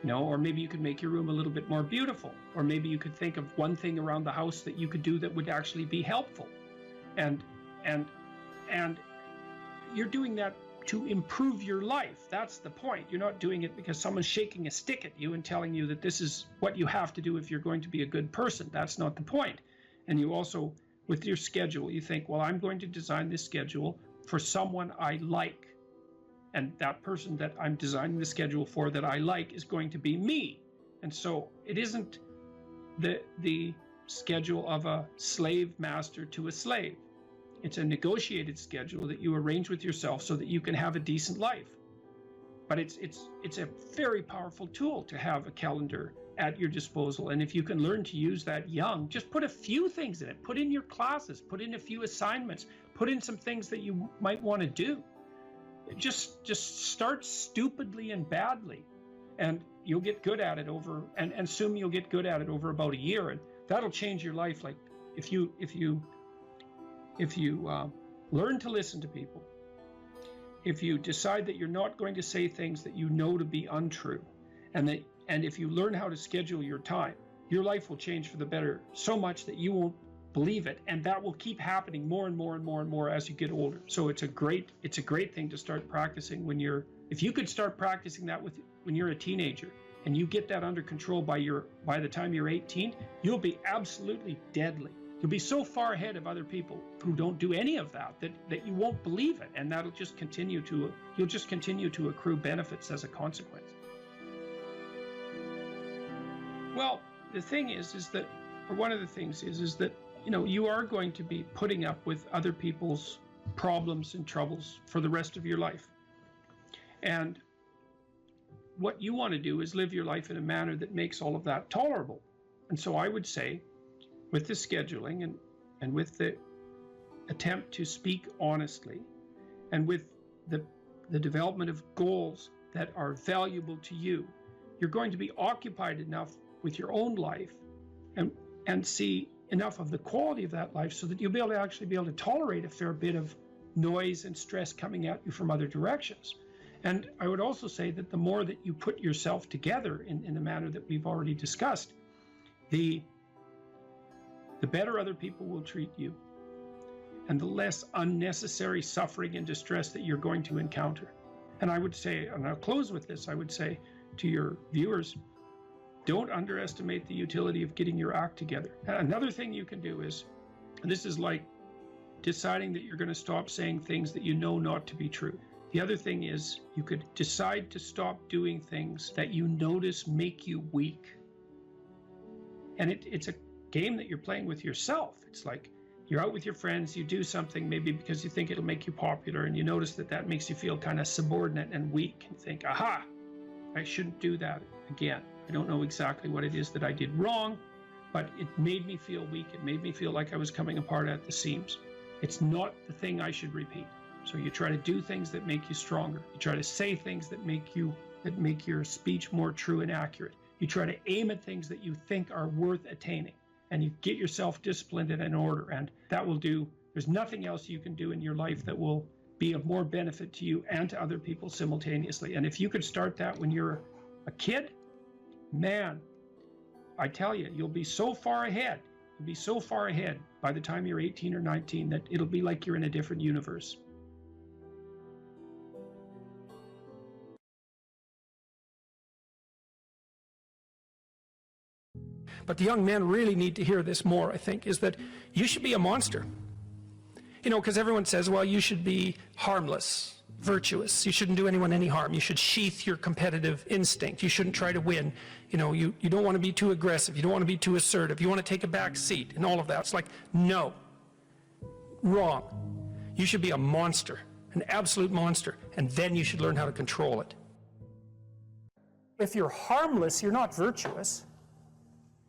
you know, or maybe you could make your room a little bit more beautiful, or maybe you could think of one thing around the house that you could do that would actually be helpful. And you're doing that to improve your life. That's the point. You're not doing it because someone's shaking a stick at you and telling you that this is what you have to do if you're going to be a good person. That's not the point. And you also, with your schedule, you think, well, I'm going to design this schedule for someone I like. And that person that I'm designing the schedule for that I like is going to be me. And so it isn't the schedule of a slave master to a slave. It's a negotiated schedule that you arrange with yourself so that you can have a decent life. But it's a very powerful tool to have a calendar at your disposal. And if you can learn to use that young, just put a few things in it. Put in your classes, put in a few assignments, put in some things that you might want to do. Just start stupidly and badly, and you'll get good at it and assume you'll get good at it over about a year, and that'll change your life. Like if you learn to listen to people, if you decide that you're not going to say things that you know to be untrue, and if you learn how to schedule your time, your life will change for the better so much that you won't believe it, and that will keep happening more and more and more and more as you get older. So it's a great thing to start practicing if you could start practicing that when you're a teenager, and you get that under control by the time you're 18, you'll be absolutely deadly. You'll be so far ahead of other people who don't do any of that you won't believe it, and you'll just continue to accrue benefits as a consequence. Well, the thing is that, or one of the things is that, you know, you are going to be putting up with other people's problems and troubles for the rest of your life. And what you want to do is live your life in a manner that makes all of that tolerable. And so I would say, with the scheduling and with the attempt to speak honestly, and with the development of goals that are valuable to you, you're going to be occupied enough with your own life and see enough of the quality of that life so that you'll be able to tolerate a fair bit of noise and stress coming at you from other directions. And I would also say that the more that you put yourself together in the manner that we've already discussed, the better other people will treat you, and the less unnecessary suffering and distress that you're going to encounter. And I would say, and I'll close with this, I would say to your viewers, don't underestimate the utility of getting your act together. Another thing you can do is, and this is like deciding that you're going to stop saying things that you know not to be true. The other thing is, you could decide to stop doing things that you notice make you weak. And it's a game that you're playing with yourself. It's like you're out with your friends, you do something maybe because you think it'll make you popular, and you notice that makes you feel kind of subordinate and weak, and think, aha, I shouldn't do that again. I don't know exactly what it is that I did wrong, but it made me feel weak. It made me feel like I was coming apart at the seams. It's not the thing I should repeat. So you try to do things that make you stronger. You try to say things that make your speech more true and accurate. You try to aim at things that you think are worth attaining, and you get yourself disciplined and in order, and that will do. There's nothing else you can do in your life that will be of more benefit to you and to other people simultaneously. And if you could start that when you're a kid, man, I tell you, you'll be so far ahead. You'll be so far ahead by the time you're 18 or 19 that it'll be like you're in a different universe. But the young men really need to hear this more, I think, is that you should be a monster. You know, because everyone says, well, you should be harmless, virtuous. You shouldn't do anyone any harm. You should sheath your competitive instinct. You shouldn't try to win. You know, you don't want to be too aggressive. You don't want to be too assertive. You want to take a back seat and all of that. It's like, no. Wrong. You should be a monster, an absolute monster, and then you should learn how to control it. If you're harmless, you're not virtuous.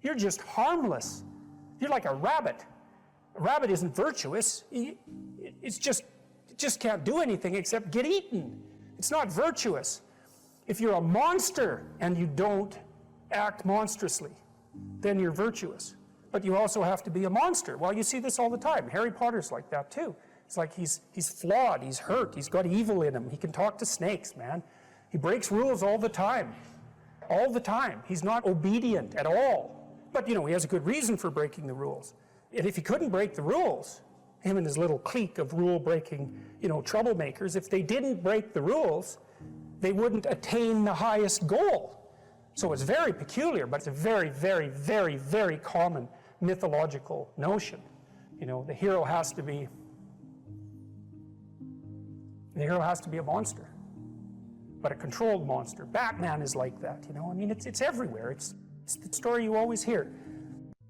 You're just harmless. You're like a rabbit. A rabbit isn't virtuous. It just can't do anything except get eaten. It's not virtuous. If you're a monster and you don't act monstrously, then you're virtuous. But you also have to be a monster. Well, you see this all the time. Harry Potter's like that too. It's like he's flawed, he's hurt, he's got evil in him. He can talk to snakes, man. He breaks rules all the time. All the time. He's not obedient at all. But, you know, he has a good reason for breaking the rules. And if he couldn't break the rules, him and his little clique of rule-breaking, you know, troublemakers, if they didn't break the rules, they wouldn't attain the highest goal. So it's very peculiar, but it's a very, very, very, very common mythological notion. You know, the hero has to be a monster, but a controlled monster. Batman is like that, you know. I mean, it's everywhere. It's the story you always hear.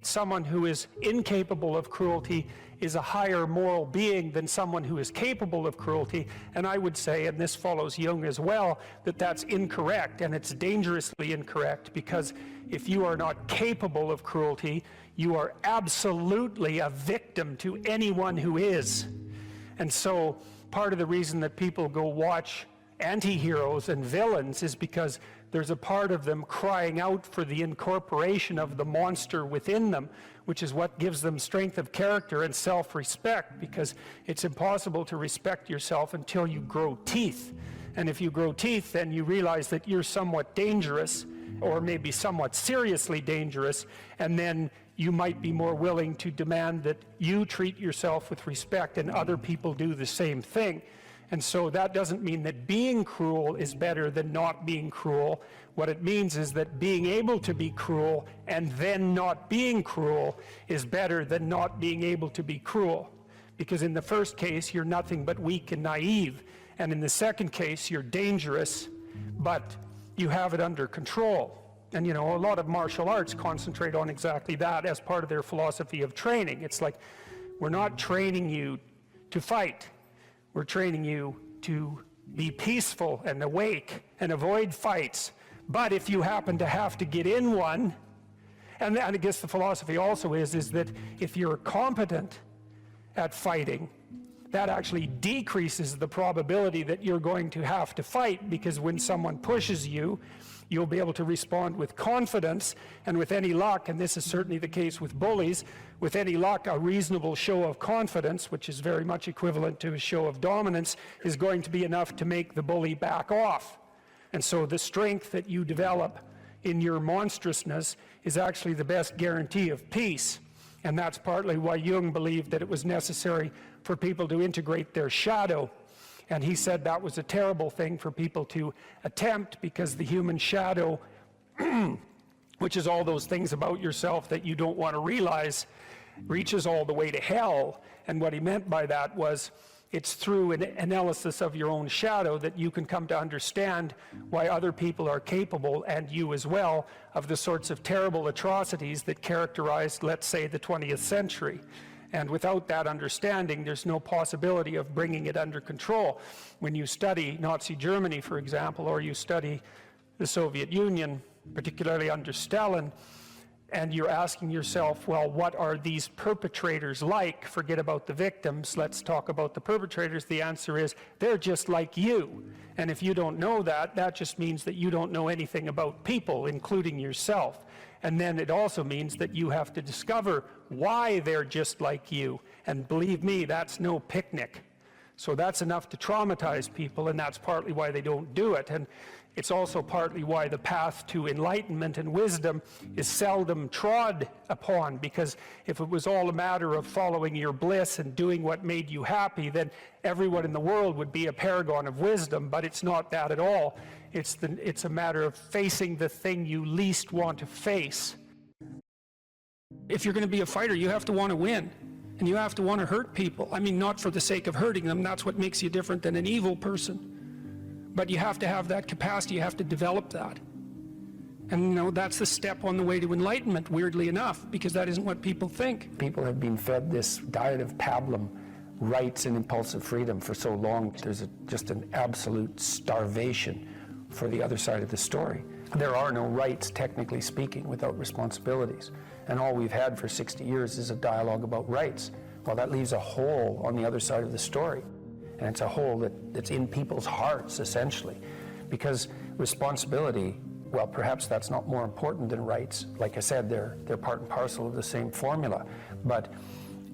Someone who is incapable of cruelty is a higher moral being than someone who is capable of cruelty. And I would say, and this follows Jung as well, that that's incorrect, and it's dangerously incorrect, because if you are not capable of cruelty, you are absolutely a victim to anyone who is. And so part of the reason that people go watch anti-heroes and villains is because there's a part of them crying out for the incorporation of the monster within them, which is what gives them strength of character and self-respect, because it's impossible to respect yourself until you grow teeth. And if you grow teeth, then you realize that you're somewhat dangerous, or maybe somewhat seriously dangerous, and then you might be more willing to demand that you treat yourself with respect and other people do the same thing. And so that doesn't mean that being cruel is better than not being cruel. What it means is that being able to be cruel and then not being cruel is better than not being able to be cruel. Because in the first case, you're nothing but weak and naive. And in the second case, you're dangerous, but you have it under control. And, you know, a lot of martial arts concentrate on exactly that as part of their philosophy of training. It's like, we're not training you to fight. We're training you to be peaceful and awake and avoid fights. But if you happen to have to get in one, and I guess the philosophy also is that if you're competent at fighting, that actually decreases the probability that you're going to have to fight, because when someone pushes you, you'll be able to respond with confidence, and with any luck, and this is certainly the case with bullies, with any luck, a reasonable show of confidence, which is very much equivalent to a show of dominance, is going to be enough to make the bully back off. And so the strength that you develop in your monstrousness is actually the best guarantee of peace. And that's partly why Jung believed that it was necessary for people to integrate their shadow. And he said that was a terrible thing for people to attempt, because the human shadow, which is all those things about yourself that you don't want to realize, reaches all the way to hell. And what he meant by that was, it's through an analysis of your own shadow that you can come to understand why other people are capable, and you as well, of the sorts of terrible atrocities that characterized, let's say, the 20th century. And without that understanding, there's no possibility of bringing it under control. When you study Nazi Germany, for example, or you study the Soviet Union, particularly under Stalin, and you're asking yourself, well, what are these perpetrators like? Forget about the victims, let's talk about the perpetrators. The answer is, they're just like you. And if you don't know that, that just means that you don't know anything about people, including yourself. And then it also means that you have to discover why they're just like you. And believe me, that's no picnic. So that's enough to traumatize people, and that's partly why they don't do it. And It's also partly why the path to enlightenment and wisdom is seldom trod upon, because if it was all a matter of following your bliss and doing what made you happy, then everyone in the world would be a paragon of wisdom. But it's not that at all. It's a matter of facing the thing you least want to face. If you're going to be a fighter, you have to want to win. And you have to want to hurt people. I mean, not for the sake of hurting them. That's what makes you different than an evil person. But you have to have that capacity. You have to develop that. And, you know, that's the step on the way to enlightenment, weirdly enough, because that isn't what people think. People have been fed this diet of pablum, rights and impulsive freedom, for so long. There's just an absolute starvation for the other side of the story. There are no rights, technically speaking, without responsibilities. And all we've had for 60 years is a dialogue about rights. Well, that leaves a hole on the other side of the story. And it's a hole that's in people's hearts, essentially. Because responsibility, well, perhaps that's not more important than rights. Like I said, they're part and parcel of the same formula. But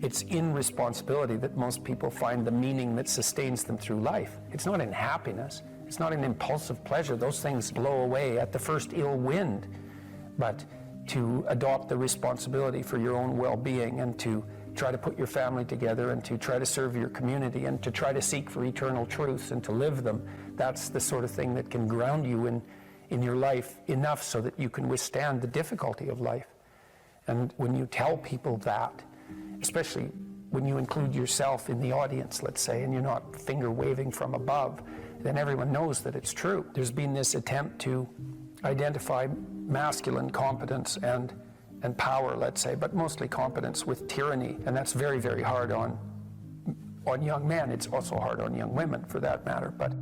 it's in responsibility that most people find the meaning that sustains them through life. It's not in happiness. It's not in impulsive pleasure. Those things blow away at the first ill wind. But to adopt the responsibility for your own well-being and to try to put your family together and to try to serve your community and to try to seek for eternal truths and to live them, that's the sort of thing that can ground you in your life enough so that you can withstand the difficulty of life. And when you tell people that, especially when you include yourself in the audience, let's say, and you're not finger waving from above, then everyone knows that it's true. There's been this attempt to identify masculine competence and power, let's say, but mostly competence with tyranny, and that's very, very hard on young men. It's also hard on young women, for that matter, but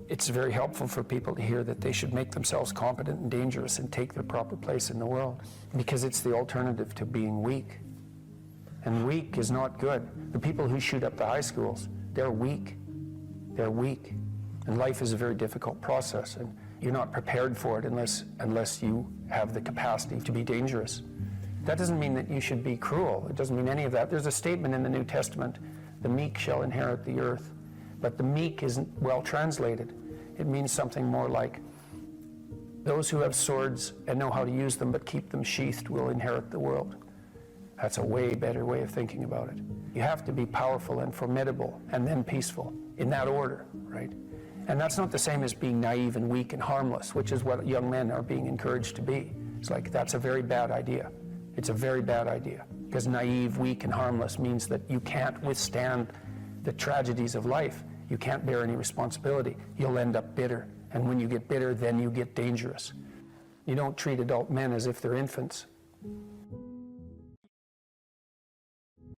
it's very helpful for people to hear that they should make themselves competent and dangerous and take their proper place in the world, because it's the alternative to being weak. And weak is not good. The people who shoot up the high schools, they're weak. They're weak. And life is a very difficult process, and you're not prepared for it unless you have the capacity to be dangerous. That doesn't mean that you should be cruel. It doesn't mean any of that. There's a statement in the New Testament, the meek shall inherit the earth. But the meek isn't well translated. It means something more like, those who have swords and know how to use them but keep them sheathed will inherit the world. That's a way better way of thinking about it. You have to be powerful and formidable and then peaceful, in that order, right? And that's not the same as being naive and weak and harmless, which is what young men are being encouraged to be. It's like, that's a very bad idea. It's a very bad idea, because naive, weak, and harmless means that you can't withstand the tragedies of life. You can't bear any responsibility. You'll end up bitter. And when you get bitter, then you get dangerous. You don't treat adult men as if they're infants.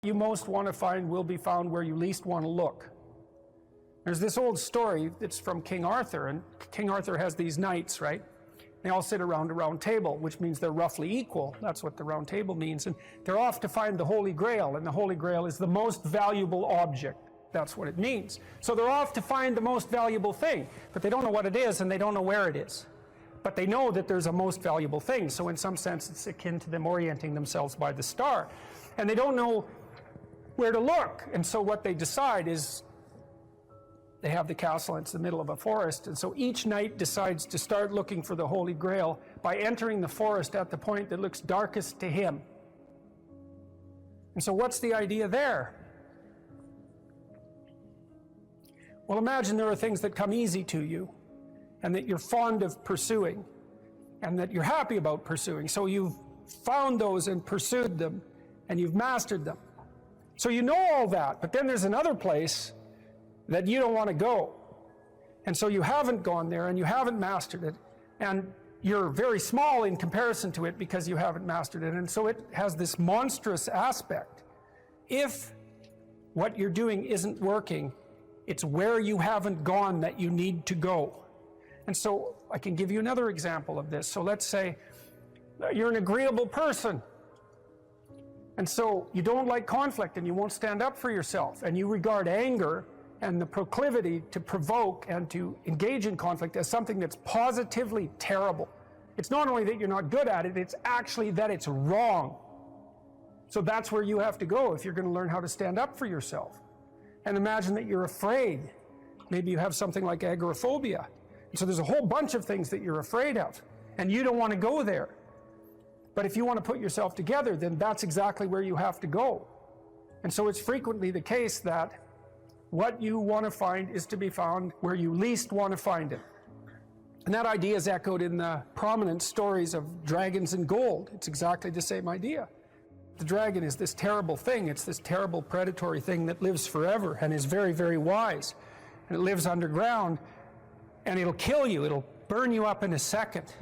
You most want to find will be found where you least want to look. There's this old story that's from King Arthur, and King Arthur has these knights, right? They all sit around a round table, which means they're roughly equal. That's what the round table means. And they're off to find the Holy Grail, and the Holy Grail is the most valuable object. That's what it means. So they're off to find the most valuable thing, but they don't know what it is, and they don't know where it is. But they know that there's a most valuable thing, so in some sense it's akin to them orienting themselves by the star. And they don't know where to look, and so what they decide is, they have the castle, it's the middle of a forest, and so each knight decides to start looking for the Holy Grail by entering the forest at the point that looks darkest to him. And so what's the idea there? Well, imagine there are things that come easy to you, and that you're fond of pursuing, and that you're happy about pursuing. So you've found those and pursued them, and you've mastered them. So you know all that, but then there's another place that you don't want to go. And so you haven't gone there, and you haven't mastered it, and you're very small in comparison to it because you haven't mastered it, and so it has this monstrous aspect. If what you're doing isn't working, it's where you haven't gone that you need to go. And so I can give you another example of this. So let's say you're an agreeable person, and so you don't like conflict, and you won't stand up for yourself, and you regard anger and the proclivity to provoke and to engage in conflict as something that's positively terrible. It's not only that you're not good at it, it's actually that it's wrong. So that's where you have to go if you're going to learn how to stand up for yourself. And imagine that you're afraid. Maybe you have something like agoraphobia. So there's a whole bunch of things that you're afraid of, and you don't want to go there. But if you want to put yourself together, then that's exactly where you have to go. And so it's frequently the case that what you want to find is to be found where you least want to find it. And that idea is echoed in the prominent stories of dragons and gold. It's exactly the same idea. The dragon is this terrible thing. It's this terrible predatory thing that lives forever and is very, very wise. And it lives underground, and it'll kill you. It'll burn you up in a second.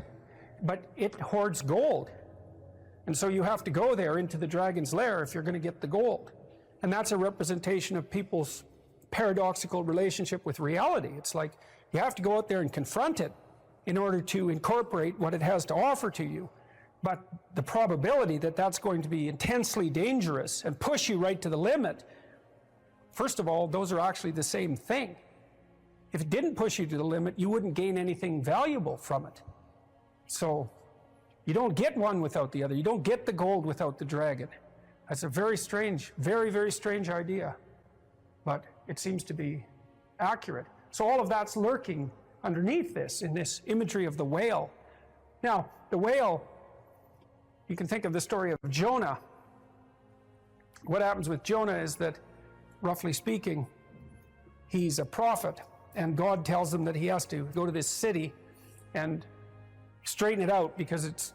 But it hoards gold. And so you have to go there into the dragon's lair if you're going to get the gold. And that's a representation of people's paradoxical relationship with reality. It's like you have to go out there and confront it in order to incorporate what it has to offer to you. But the probability that that's going to be intensely dangerous and push you right to the limit, first of all, those are actually the same thing. If it didn't push you to the limit, you wouldn't gain anything valuable from it. So you don't get one without the other. You don't get the gold without the dragon. That's a very strange, very, very strange idea. But it seems to be accurate. So all of that's lurking underneath this, in this imagery of the whale. Now, the whale, you can think of the story of Jonah. What happens with Jonah is that, roughly speaking, he's a prophet, and God tells him that he has to go to this city and straighten it out because it's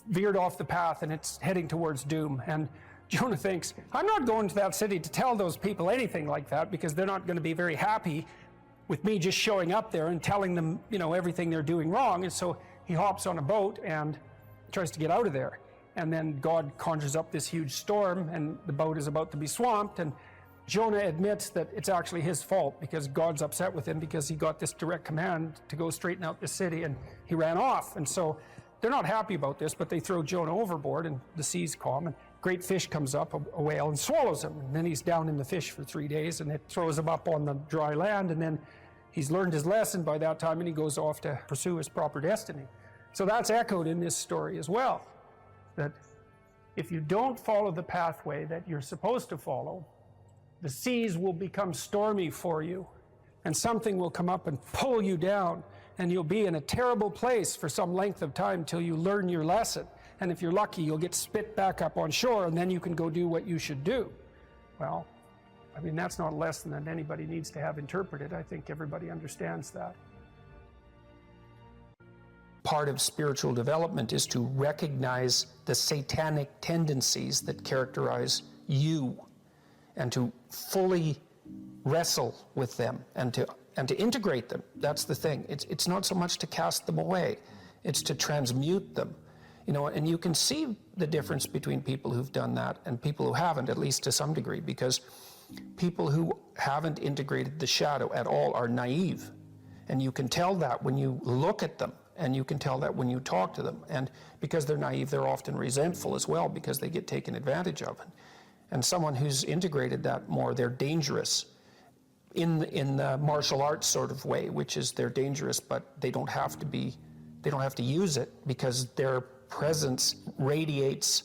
veered off the path and it's heading towards doom. And Jonah thinks, I'm not going to that city to tell those people anything like that because they're not going to be very happy with me just showing up there and telling them, you know, everything they're doing wrong. And so he hops on a boat and tries to get out of there. And then God conjures up this huge storm, and the boat is about to be swamped. And Jonah admits that it's actually his fault because God's upset with him because he got this direct command to go straighten out the city, and he ran off. And so they're not happy about this, but they throw Jonah overboard, and the seas calm, and a great fish comes up, a whale, and swallows him. And then he's down in the fish for 3 days, and it throws him up on the dry land, and then he's learned his lesson by that time, and he goes off to pursue his proper destiny. So that's echoed in this story as well, that if you don't follow the pathway that you're supposed to follow, the seas will become stormy for you, and something will come up and pull you down, and you'll be in a terrible place for some length of time till you learn your lesson. And if you're lucky, you'll get spit back up on shore, and then you can go do what you should do. Well, I mean, that's not a lesson that anybody needs to have interpreted. I think everybody understands that. Part of spiritual development is to recognize the satanic tendencies that characterize you, and to fully wrestle with them and to integrate them. That's the thing. It's not so much to cast them away, it's to transmute them. You know, and you can see the difference between people who've done that and people who haven't, at least to some degree, because people who haven't integrated the shadow at all are naive. And you can tell that when you look at them, and you can tell that when you talk to them. And because they're naive, they're often resentful as well because they get taken advantage of. And someone who's integrated that more, they're dangerous in the martial arts sort of way, which is they're dangerous, but they don't have to use it because their presence radiates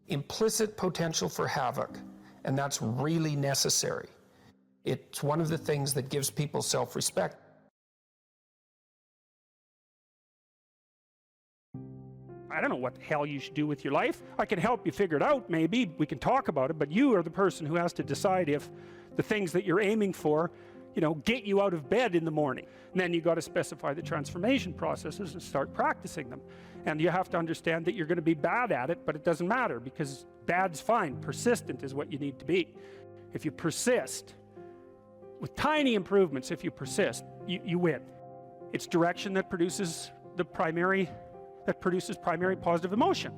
implicit potential for havoc, and that's really necessary. It's one of the things that gives people self-respect. I don't know what the hell you should do with your life. I can help you figure it out, maybe. We can talk about it, but you are the person who has to decide if the things that you're aiming for, you know, get you out of bed in the morning. And then you got to specify the transformation processes and start practicing them. And you have to understand that you're going to be bad at it, but it doesn't matter because bad's fine. Persistent is what you need to be. If you persist, with tiny improvements, if you persist, you win. It's direction that produces primary positive emotion.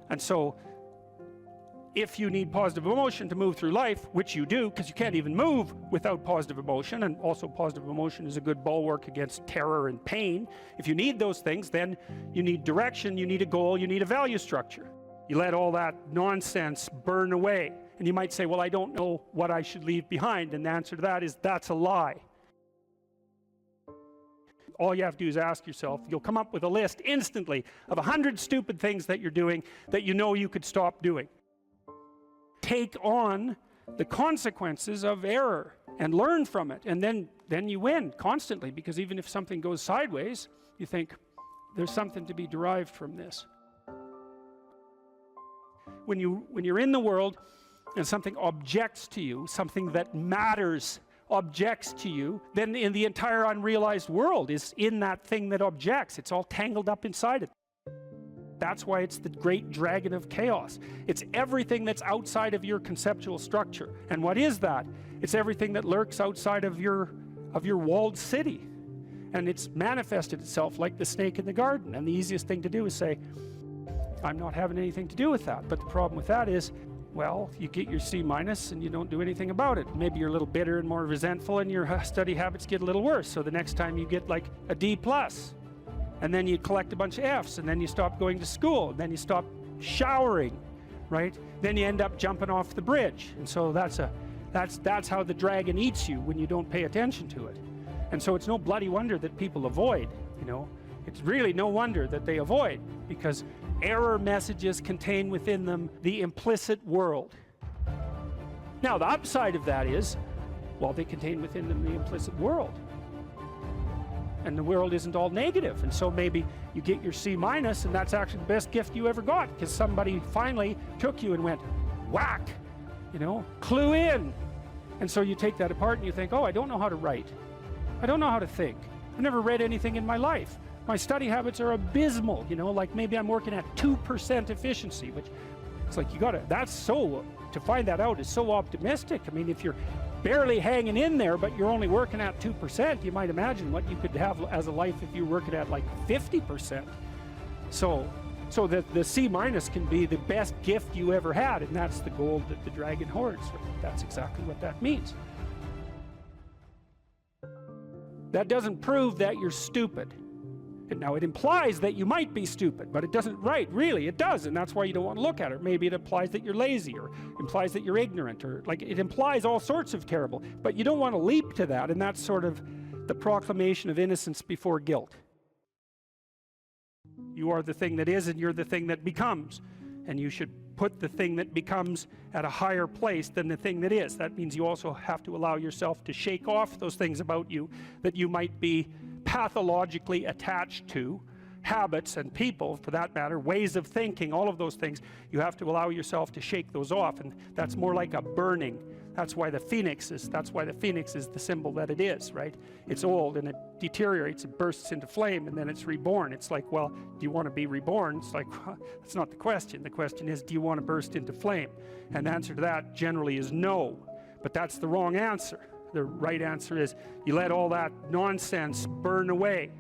And so if you need positive emotion to move through life, which you do because you can't even move without positive emotion, and also positive emotion is a good bulwark against terror and pain. If you need those things, then you need direction, you need a goal, you need a value structure. You let all that nonsense burn away. And you might say, well, I don't know what I should leave behind. And the answer to that is that's a lie. All you have to do is ask yourself, you'll come up with a list instantly of 100 stupid things that you're doing that you know you could stop doing. Take on the consequences of error and learn from it, and then you win constantly, because even if something goes sideways, you think there's something to be derived from this. When you're in the world and something objects to you, something that matters objects to you, then in the entire unrealized world is in that thing that objects. It's all tangled up inside it. That's why it's the great dragon of chaos. It's everything that's outside of your conceptual structure. And what is that? It's everything that lurks outside of your walled city. And it's manifested itself like the snake in the garden. And the easiest thing to do is say, I'm not having anything to do with that. But the problem with that is, well, you get your C- and you don't do anything about it. Maybe you're a little bitter and more resentful, and your study habits get a little worse. So the next time you get like a D+, and then you collect a bunch of Fs, and then you stop going to school, and then you stop showering, right? Then you end up jumping off the bridge. And so that's how the dragon eats you when you don't pay attention to it. And so it's no bloody wonder that people avoid, you know. It's really no wonder that they avoid, because error messages contain within them the implicit world. Now the upside of that is, well, they contain within them the implicit world. And the world isn't all negative, and so maybe you get your C-, and that's actually the best gift you ever got, because somebody finally took you and went, whack, you know, clue in. And so you take that apart and you think, oh, I don't know how to write. I don't know how to think. I've never read anything in my life. My study habits are abysmal, you know, like maybe I'm working at 2% efficiency, which it's like to find that out is so optimistic. I mean, if you're barely hanging in there, but you're only working at 2%, you might imagine what you could have as a life if you're working at like 50%. So that the C- can be the best gift you ever had, and that's the gold that the dragon hoards. That's exactly what that means. That doesn't prove that you're stupid. And now it implies that you might be stupid, but it doesn't, right, really, it does, and that's why you don't want to look at it. Maybe it implies that you're lazy, or implies that you're ignorant, or like it implies all sorts of terrible, but you don't want to leap to that, and that's sort of the proclamation of innocence before guilt. You are the thing that is, and you're the thing that becomes, and you should put the thing that becomes at a higher place than the thing that is. That means you also have to allow yourself to shake off those things about you that you might be pathologically attached to, habits and people for that matter, ways of thinking, all of those things. You have to allow yourself to shake those off, and that's more like a burning. That's why the phoenix is the symbol that it is, right? It's old and it deteriorates, it bursts into flame, and then it's reborn. It's like, well, do you want to be reborn? It's like, well, that's not the question. The question is, do you want to burst into flame? And the answer to that generally is no, but that's the wrong answer. The right answer is you let all that nonsense burn away.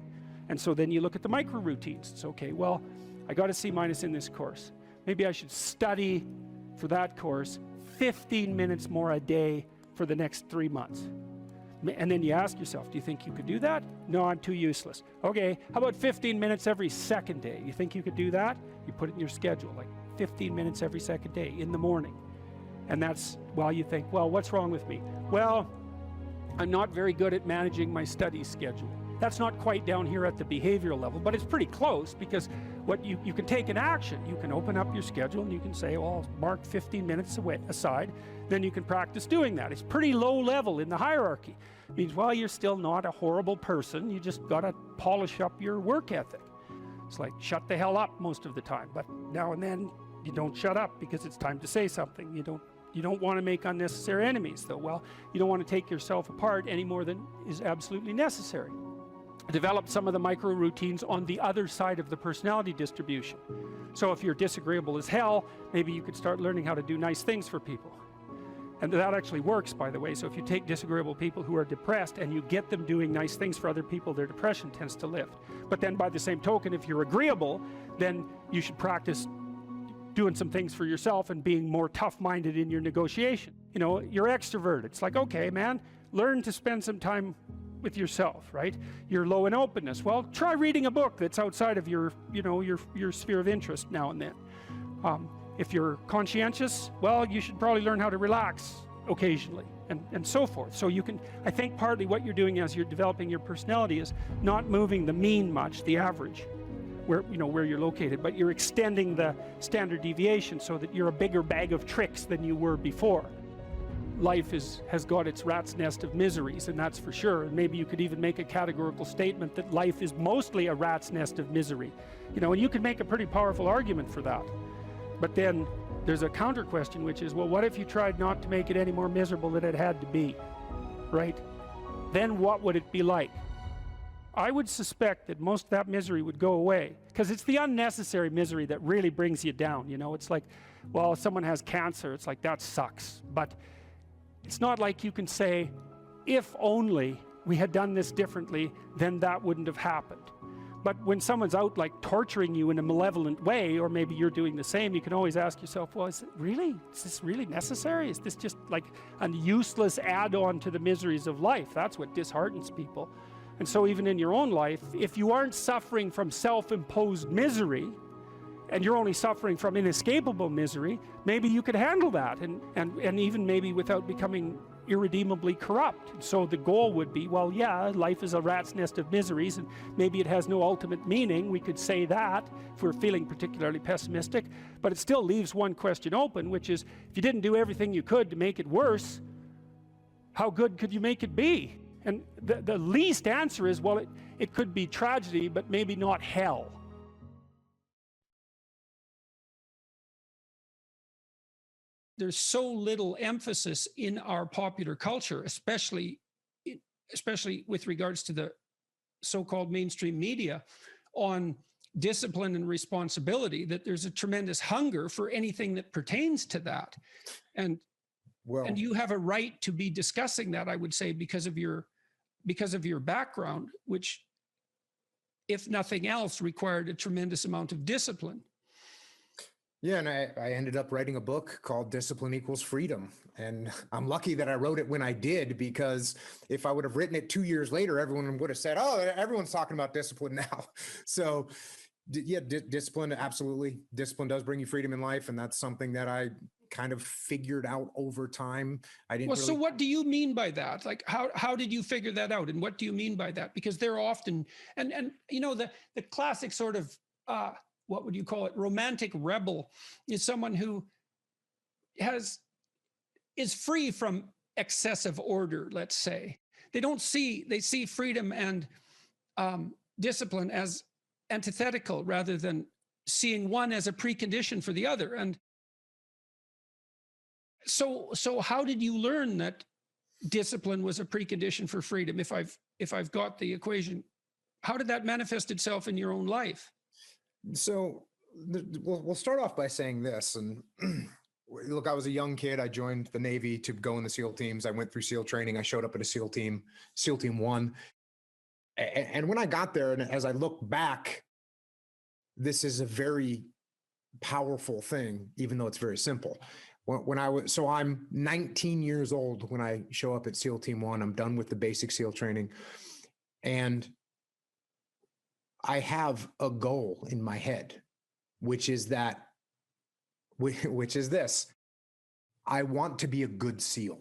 And so then you look at the micro routines. It's okay, well, I got a C- in this course. Maybe I should study for that course 15 minutes more a day for the next 3 months. And then you ask yourself, do you think you could do that? No, I'm too useless. Okay, how about 15 minutes every second day? You think you could do that? You put it in your schedule, like 15 minutes every second day in the morning. And that's, well, you think, well, what's wrong with me? Well, I'm not very good at managing my study schedule. That's not quite down here at the behavioral level, but it's pretty close, because what you can take an action. You can open up your schedule and you can say, well, I'll mark 15 minutes aside. Then you can practice doing that. It's pretty low level in the hierarchy. It means, well, you're still not a horrible person. You just got to polish up your work ethic. It's like, shut the hell up most of the time. But now and then you don't shut up because it's time to say something. You don't want to make unnecessary enemies, though. Well, you don't want to take yourself apart any more than is absolutely necessary. Develop some of the micro routines on the other side of the personality distribution. So if you're disagreeable as hell, maybe you could start learning how to do nice things for people. And that actually works, by the way. So if you take disagreeable people who are depressed and you get them doing nice things for other people, their depression tends to lift. But then by the same token, if you're agreeable, then you should practice doing some things for yourself and being more tough-minded in your negotiation. You know, you're extroverted. It's like, okay, man, learn to spend some time with yourself, right? You're low in openness. Well, try reading a book that's outside of your, you know, your sphere of interest now and then. If you're conscientious, well, you should probably learn how to relax occasionally, and so forth. So you can, I think partly what you're doing as you're developing your personality is not moving the mean much, the average, where, you know, where you're located, but you're extending the standard deviation so that you're a bigger bag of tricks than you were before. life has got its rat's nest of miseries, and that's for sure. And maybe you could even make a categorical statement that life is mostly a rat's nest of misery. You know, and you could make a pretty powerful argument for that. But then there's a counter question, which is, well, what if you tried not to make it any more miserable than it had to be, right? Then what would it be like? I would suspect that most of that misery would go away, because it's the unnecessary misery that really brings you down. You know, it's like, well, if someone has cancer, it's like, that sucks. But it's not like you can say, if only we had done this differently, then that wouldn't have happened. But when someone's out like torturing you in a malevolent way, or maybe you're doing the same, you can always ask yourself, well, is this really necessary? Is this just like a useless add-on to the miseries of life? That's what disheartens people. And so even in your own life, if you aren't suffering from self-imposed misery, and you're only suffering from inescapable misery, maybe you could handle that, and even maybe without becoming irredeemably corrupt. So the goal would be, well, yeah, life is a rat's nest of miseries, and maybe it has no ultimate meaning. We could say that if we're feeling particularly pessimistic, but it still leaves one question open, which is, if you didn't do everything you could to make it worse, how good could you make it be? And the least answer is, well, it could be tragedy, but maybe not hell. There's so little emphasis in our popular culture, especially with regards to the so-called mainstream media, on discipline and responsibility, that there's a tremendous hunger for anything that pertains to that. And you have a right to be discussing that, I would say, because of your background, which, if nothing else, required a tremendous amount of discipline. Yeah, and I ended up writing a book called Discipline Equals Freedom. And I'm lucky that I wrote it when I did, because if I would have written it 2 years later, everyone would have said, oh, everyone's talking about discipline now. So yeah, discipline, absolutely. Discipline does bring you freedom in life. And that's something that I kind of figured out over time. I didn't so what do you mean by that? Like, how did you figure that out? And what do you mean by that? Because they're often, and you know, the classic sort of, what would you call it, romantic rebel is someone who is free from excessive order, let's say. They see freedom and discipline as antithetical, rather than seeing one as a precondition for the other. And so how did you learn that discipline was a precondition for freedom? If I've got the equation, how did that manifest itself in your own life? So we'll start off by saying this. And look, I was a young kid. I joined the Navy to go in the SEAL teams. I went through SEAL training. I showed up at a SEAL Team 1. And when I got there, and as I look back, this is a very powerful thing, even though it's very simple. So I'm 19 years old when I show up at SEAL Team 1. I'm done with the basic SEAL training. And I have a goal in my head, which is this. I want to be a good SEAL.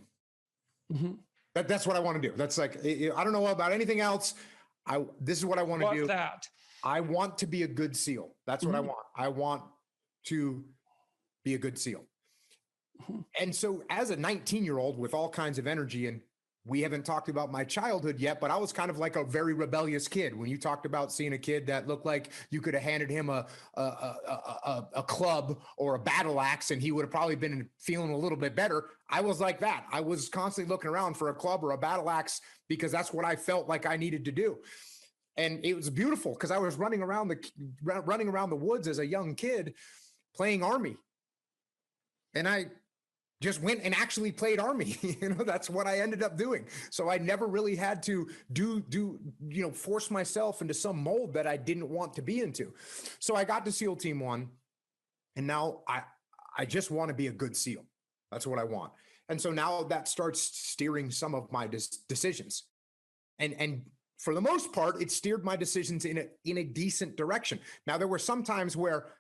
Mm-hmm. That's what I want to do. That's like, I don't know about anything else. This is what I want to do. I want to be a good SEAL. That's what I want. I want to be a good SEAL. Mm-hmm. And so as a 19-year-old with all kinds of energy, and we haven't talked about my childhood yet, but I was kind of like a very rebellious kid. When you talked about seeing a kid that looked like you could have handed him a club or a battle axe, and he would have probably been feeling a little bit better. I was like that. I was constantly looking around for a club or a battle axe, because that's what I felt like I needed to do. And it was beautiful, because I was running around the woods as a young kid playing Army. And I just went and actually played Army. That's what I ended up doing. So I never really had to force myself into some mold that I didn't want to be into. So I got to SEAL Team 1, and now I just want to be a good SEAL. That's what I want. And so now that starts steering some of my decisions. And for the most part, it steered my decisions in a decent direction. Now, there were some times where,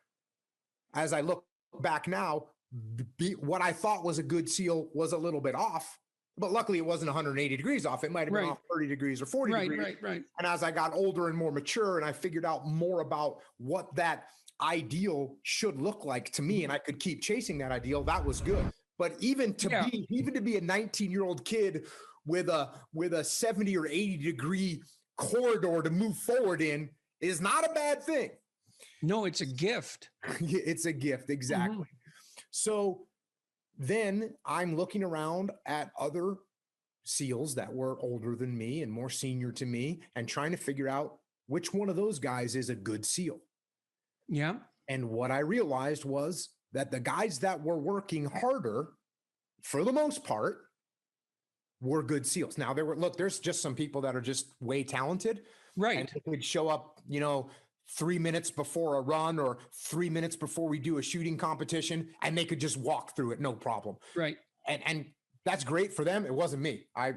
as I look back now, what I thought was a good SEAL was a little bit off, but luckily it wasn't 180 degrees off. It might've been off 30 degrees or 40 degrees. Right. And as I got older and more mature, and I figured out more about what that ideal should look like to me, and I could keep chasing that ideal, that was good. But even to be a 19-year-old kid with a 70 or 80 degree corridor to move forward in is not a bad thing. No, it's a gift. It's a gift, exactly. So then I'm looking around at other SEALs that were older than me and more senior to me and trying to figure out which one of those guys is a good SEAL. Yeah. And what I realized was that the guys that were working harder, for the most part, were good SEALs. Now there's just some people that are just way talented. Right. And they would show up, 3 minutes before a run or 3 minutes before we do a shooting competition, and they could just walk through it, no problem. Right. And that's great for them. It wasn't me. I'm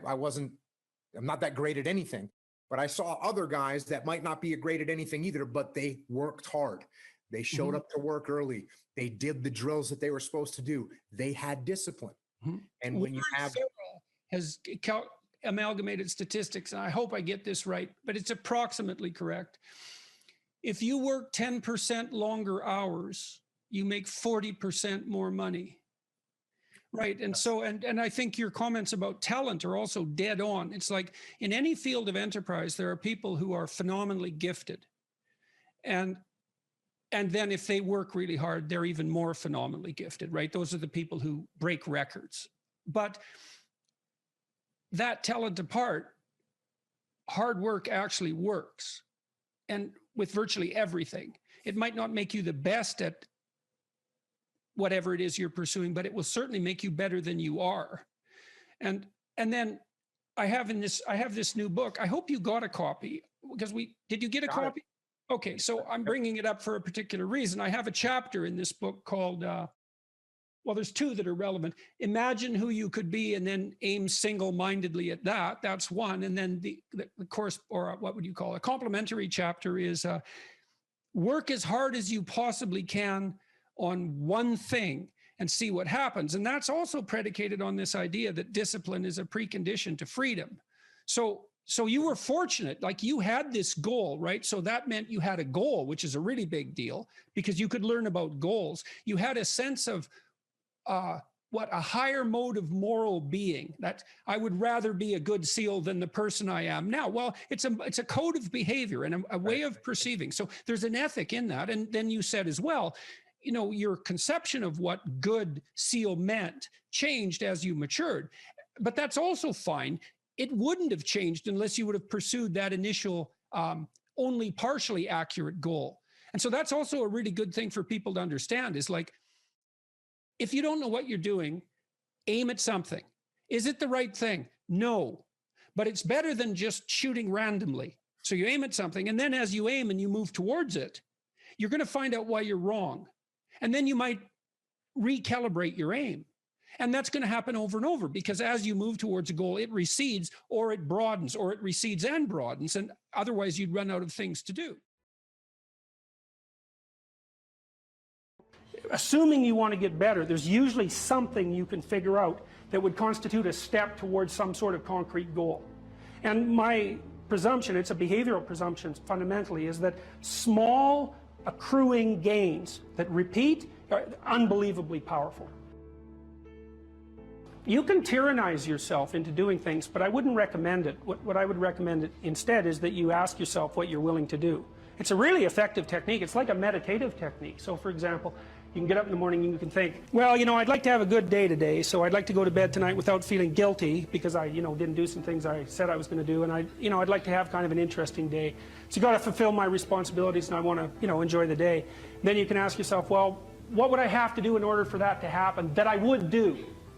not that great at anything, but I saw other guys that might not be great at anything either, but they worked hard. They showed up to work early. They did the drills that they were supposed to do. They had discipline. And when you have has amalgamated statistics, and I hope I get this right, but it's approximately correct. If you work 10% longer hours, you make 40% more money. Right. And so, and I think your comments about talent are also dead on. It's like in any field of enterprise, there are people who are phenomenally gifted. And then if they work really hard, they're even more phenomenally gifted, right? Those are the people who break records. But that talent apart, hard work actually works. And with virtually everything, it might not make you the best at whatever it is you're pursuing, but it will certainly make you better than you are. And then I have this new book. I hope you got a copy, because did you get a copy? Okay, so I'm bringing it up for a particular reason. I have a chapter in this book called, there's two that are relevant. Imagine who you could be and then aim single-mindedly at that. That's one. And then the course, or what would you call it? A complementary chapter is work as hard as you possibly can on one thing and see what happens. And that's also predicated on this idea that discipline is a precondition to freedom. So you were fortunate, like you had this goal, right? So that meant you had a goal, which is a really big deal because you could learn about goals. You had a sense of a higher mode of moral being, that I would rather be a good SEAL than the person I am now. Well, it's a code of behavior and a way of perceiving. So there's an ethic in that. And then you said as well, your conception of what good SEAL meant changed as you matured, but that's also fine. It wouldn't have changed unless you would have pursued that initial, only partially accurate goal. And so that's also a really good thing for people to understand is like, if you don't know what you're doing, aim at something. Is it the right thing? No, but it's better than just shooting randomly. So you aim at something, and then as you aim and you move towards it, you're going to find out why you're wrong. And then you might recalibrate your aim. And that's going to happen over and over because as you move towards a goal, it recedes or it broadens or it recedes and broadens. And otherwise you'd run out of things to do. Assuming you want to get better, there's usually something you can figure out that would constitute a step towards some sort of concrete goal. And my presumption, it's a behavioral presumption fundamentally, is that small accruing gains that repeat are unbelievably powerful. You can tyrannize yourself into doing things, but I wouldn't recommend it. What I would recommend instead is that you ask yourself what you're willing to do. It's a really effective technique. It's like a meditative technique. So for example, you can get up in the morning and you can think, well, I'd like to have a good day today, so I'd like to go to bed tonight without feeling guilty because I, didn't do some things I said I was going to do, and I'd like to have kind of an interesting day. So you got to fulfill my responsibilities, and I want to, enjoy the day. Then you can ask yourself, well, what would I have to do in order for that to happen that I would do?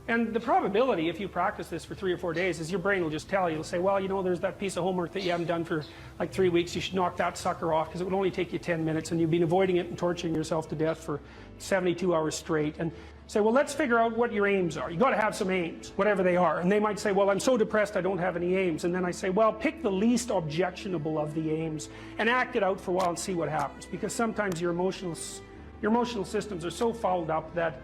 And the probability, if you practice this for 3 or 4 days, is your brain will just tell you, it'll say, well, there's that piece of homework that you haven't done for like 3 weeks. You should knock that sucker off because it would only take you 10 minutes and you've been avoiding it and torturing yourself to death for 72 hours straight. And say, well, let's figure out what your aims are. You got to have some aims, whatever they are. And they might say, well, I'm so depressed I don't have any aims. And then I say, well, pick the least objectionable of the aims and act it out for a while and see what happens. Because sometimes your emotional systems are so fouled up that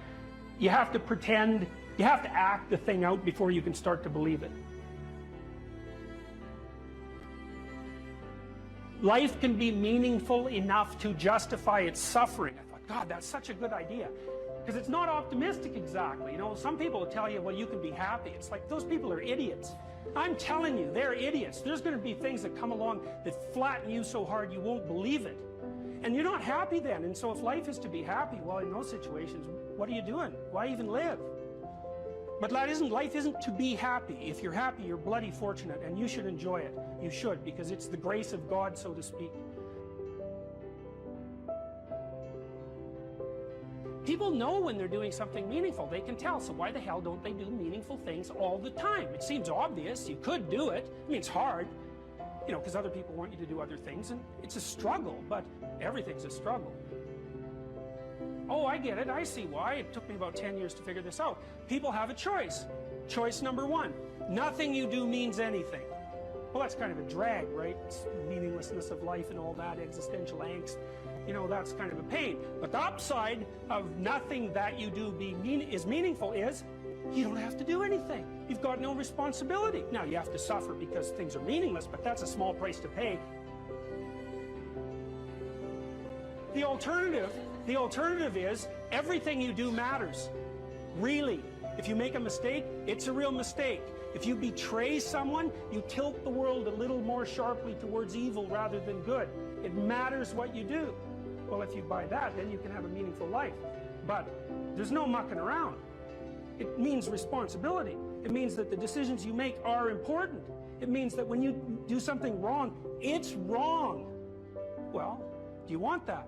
you have to pretend. You have to act the thing out before you can start to believe it. Life can be meaningful enough to justify its suffering. I thought, God, that's such a good idea. Because it's not optimistic exactly. You know, some people will tell you, well, you can be happy. It's like, those people are idiots. I'm telling you, they're idiots. There's going to be things that come along that flatten you so hard you won't believe it. And you're not happy then. And so if life is to be happy, well, in those situations, what are you doing? Why even live? But life isn't to be happy. If you're happy, you're bloody fortunate, and you should enjoy it. You should, because it's the grace of God, so to speak. People know when they're doing something meaningful. They can tell. So why the hell don't they do meaningful things all the time? It seems obvious. You could do it. I mean, it's hard, you know, because other people want you to do other things, and it's a struggle, but everything's a struggle. Oh, I get it. I see why. It took me about 10 years to figure this out. People have a choice. Choice number one, nothing you do means anything. Well, that's kind of a drag, right? It's the meaninglessness of life and all that, existential angst. You know, that's kind of a pain. But the upside of nothing that you do is meaningful is you don't have to do anything. You've got no responsibility. Now, you have to suffer because things are meaningless, but that's a small price to pay. The alternative is everything you do matters. Really. If you make a mistake, it's a real mistake. If you betray someone, you tilt the world a little more sharply towards evil rather than good. It matters what you do. Well, if you buy that, then you can have a meaningful life. But there's no mucking around. It means responsibility. It means that the decisions you make are important. It means that when you do something wrong, it's wrong. Well, do you want that?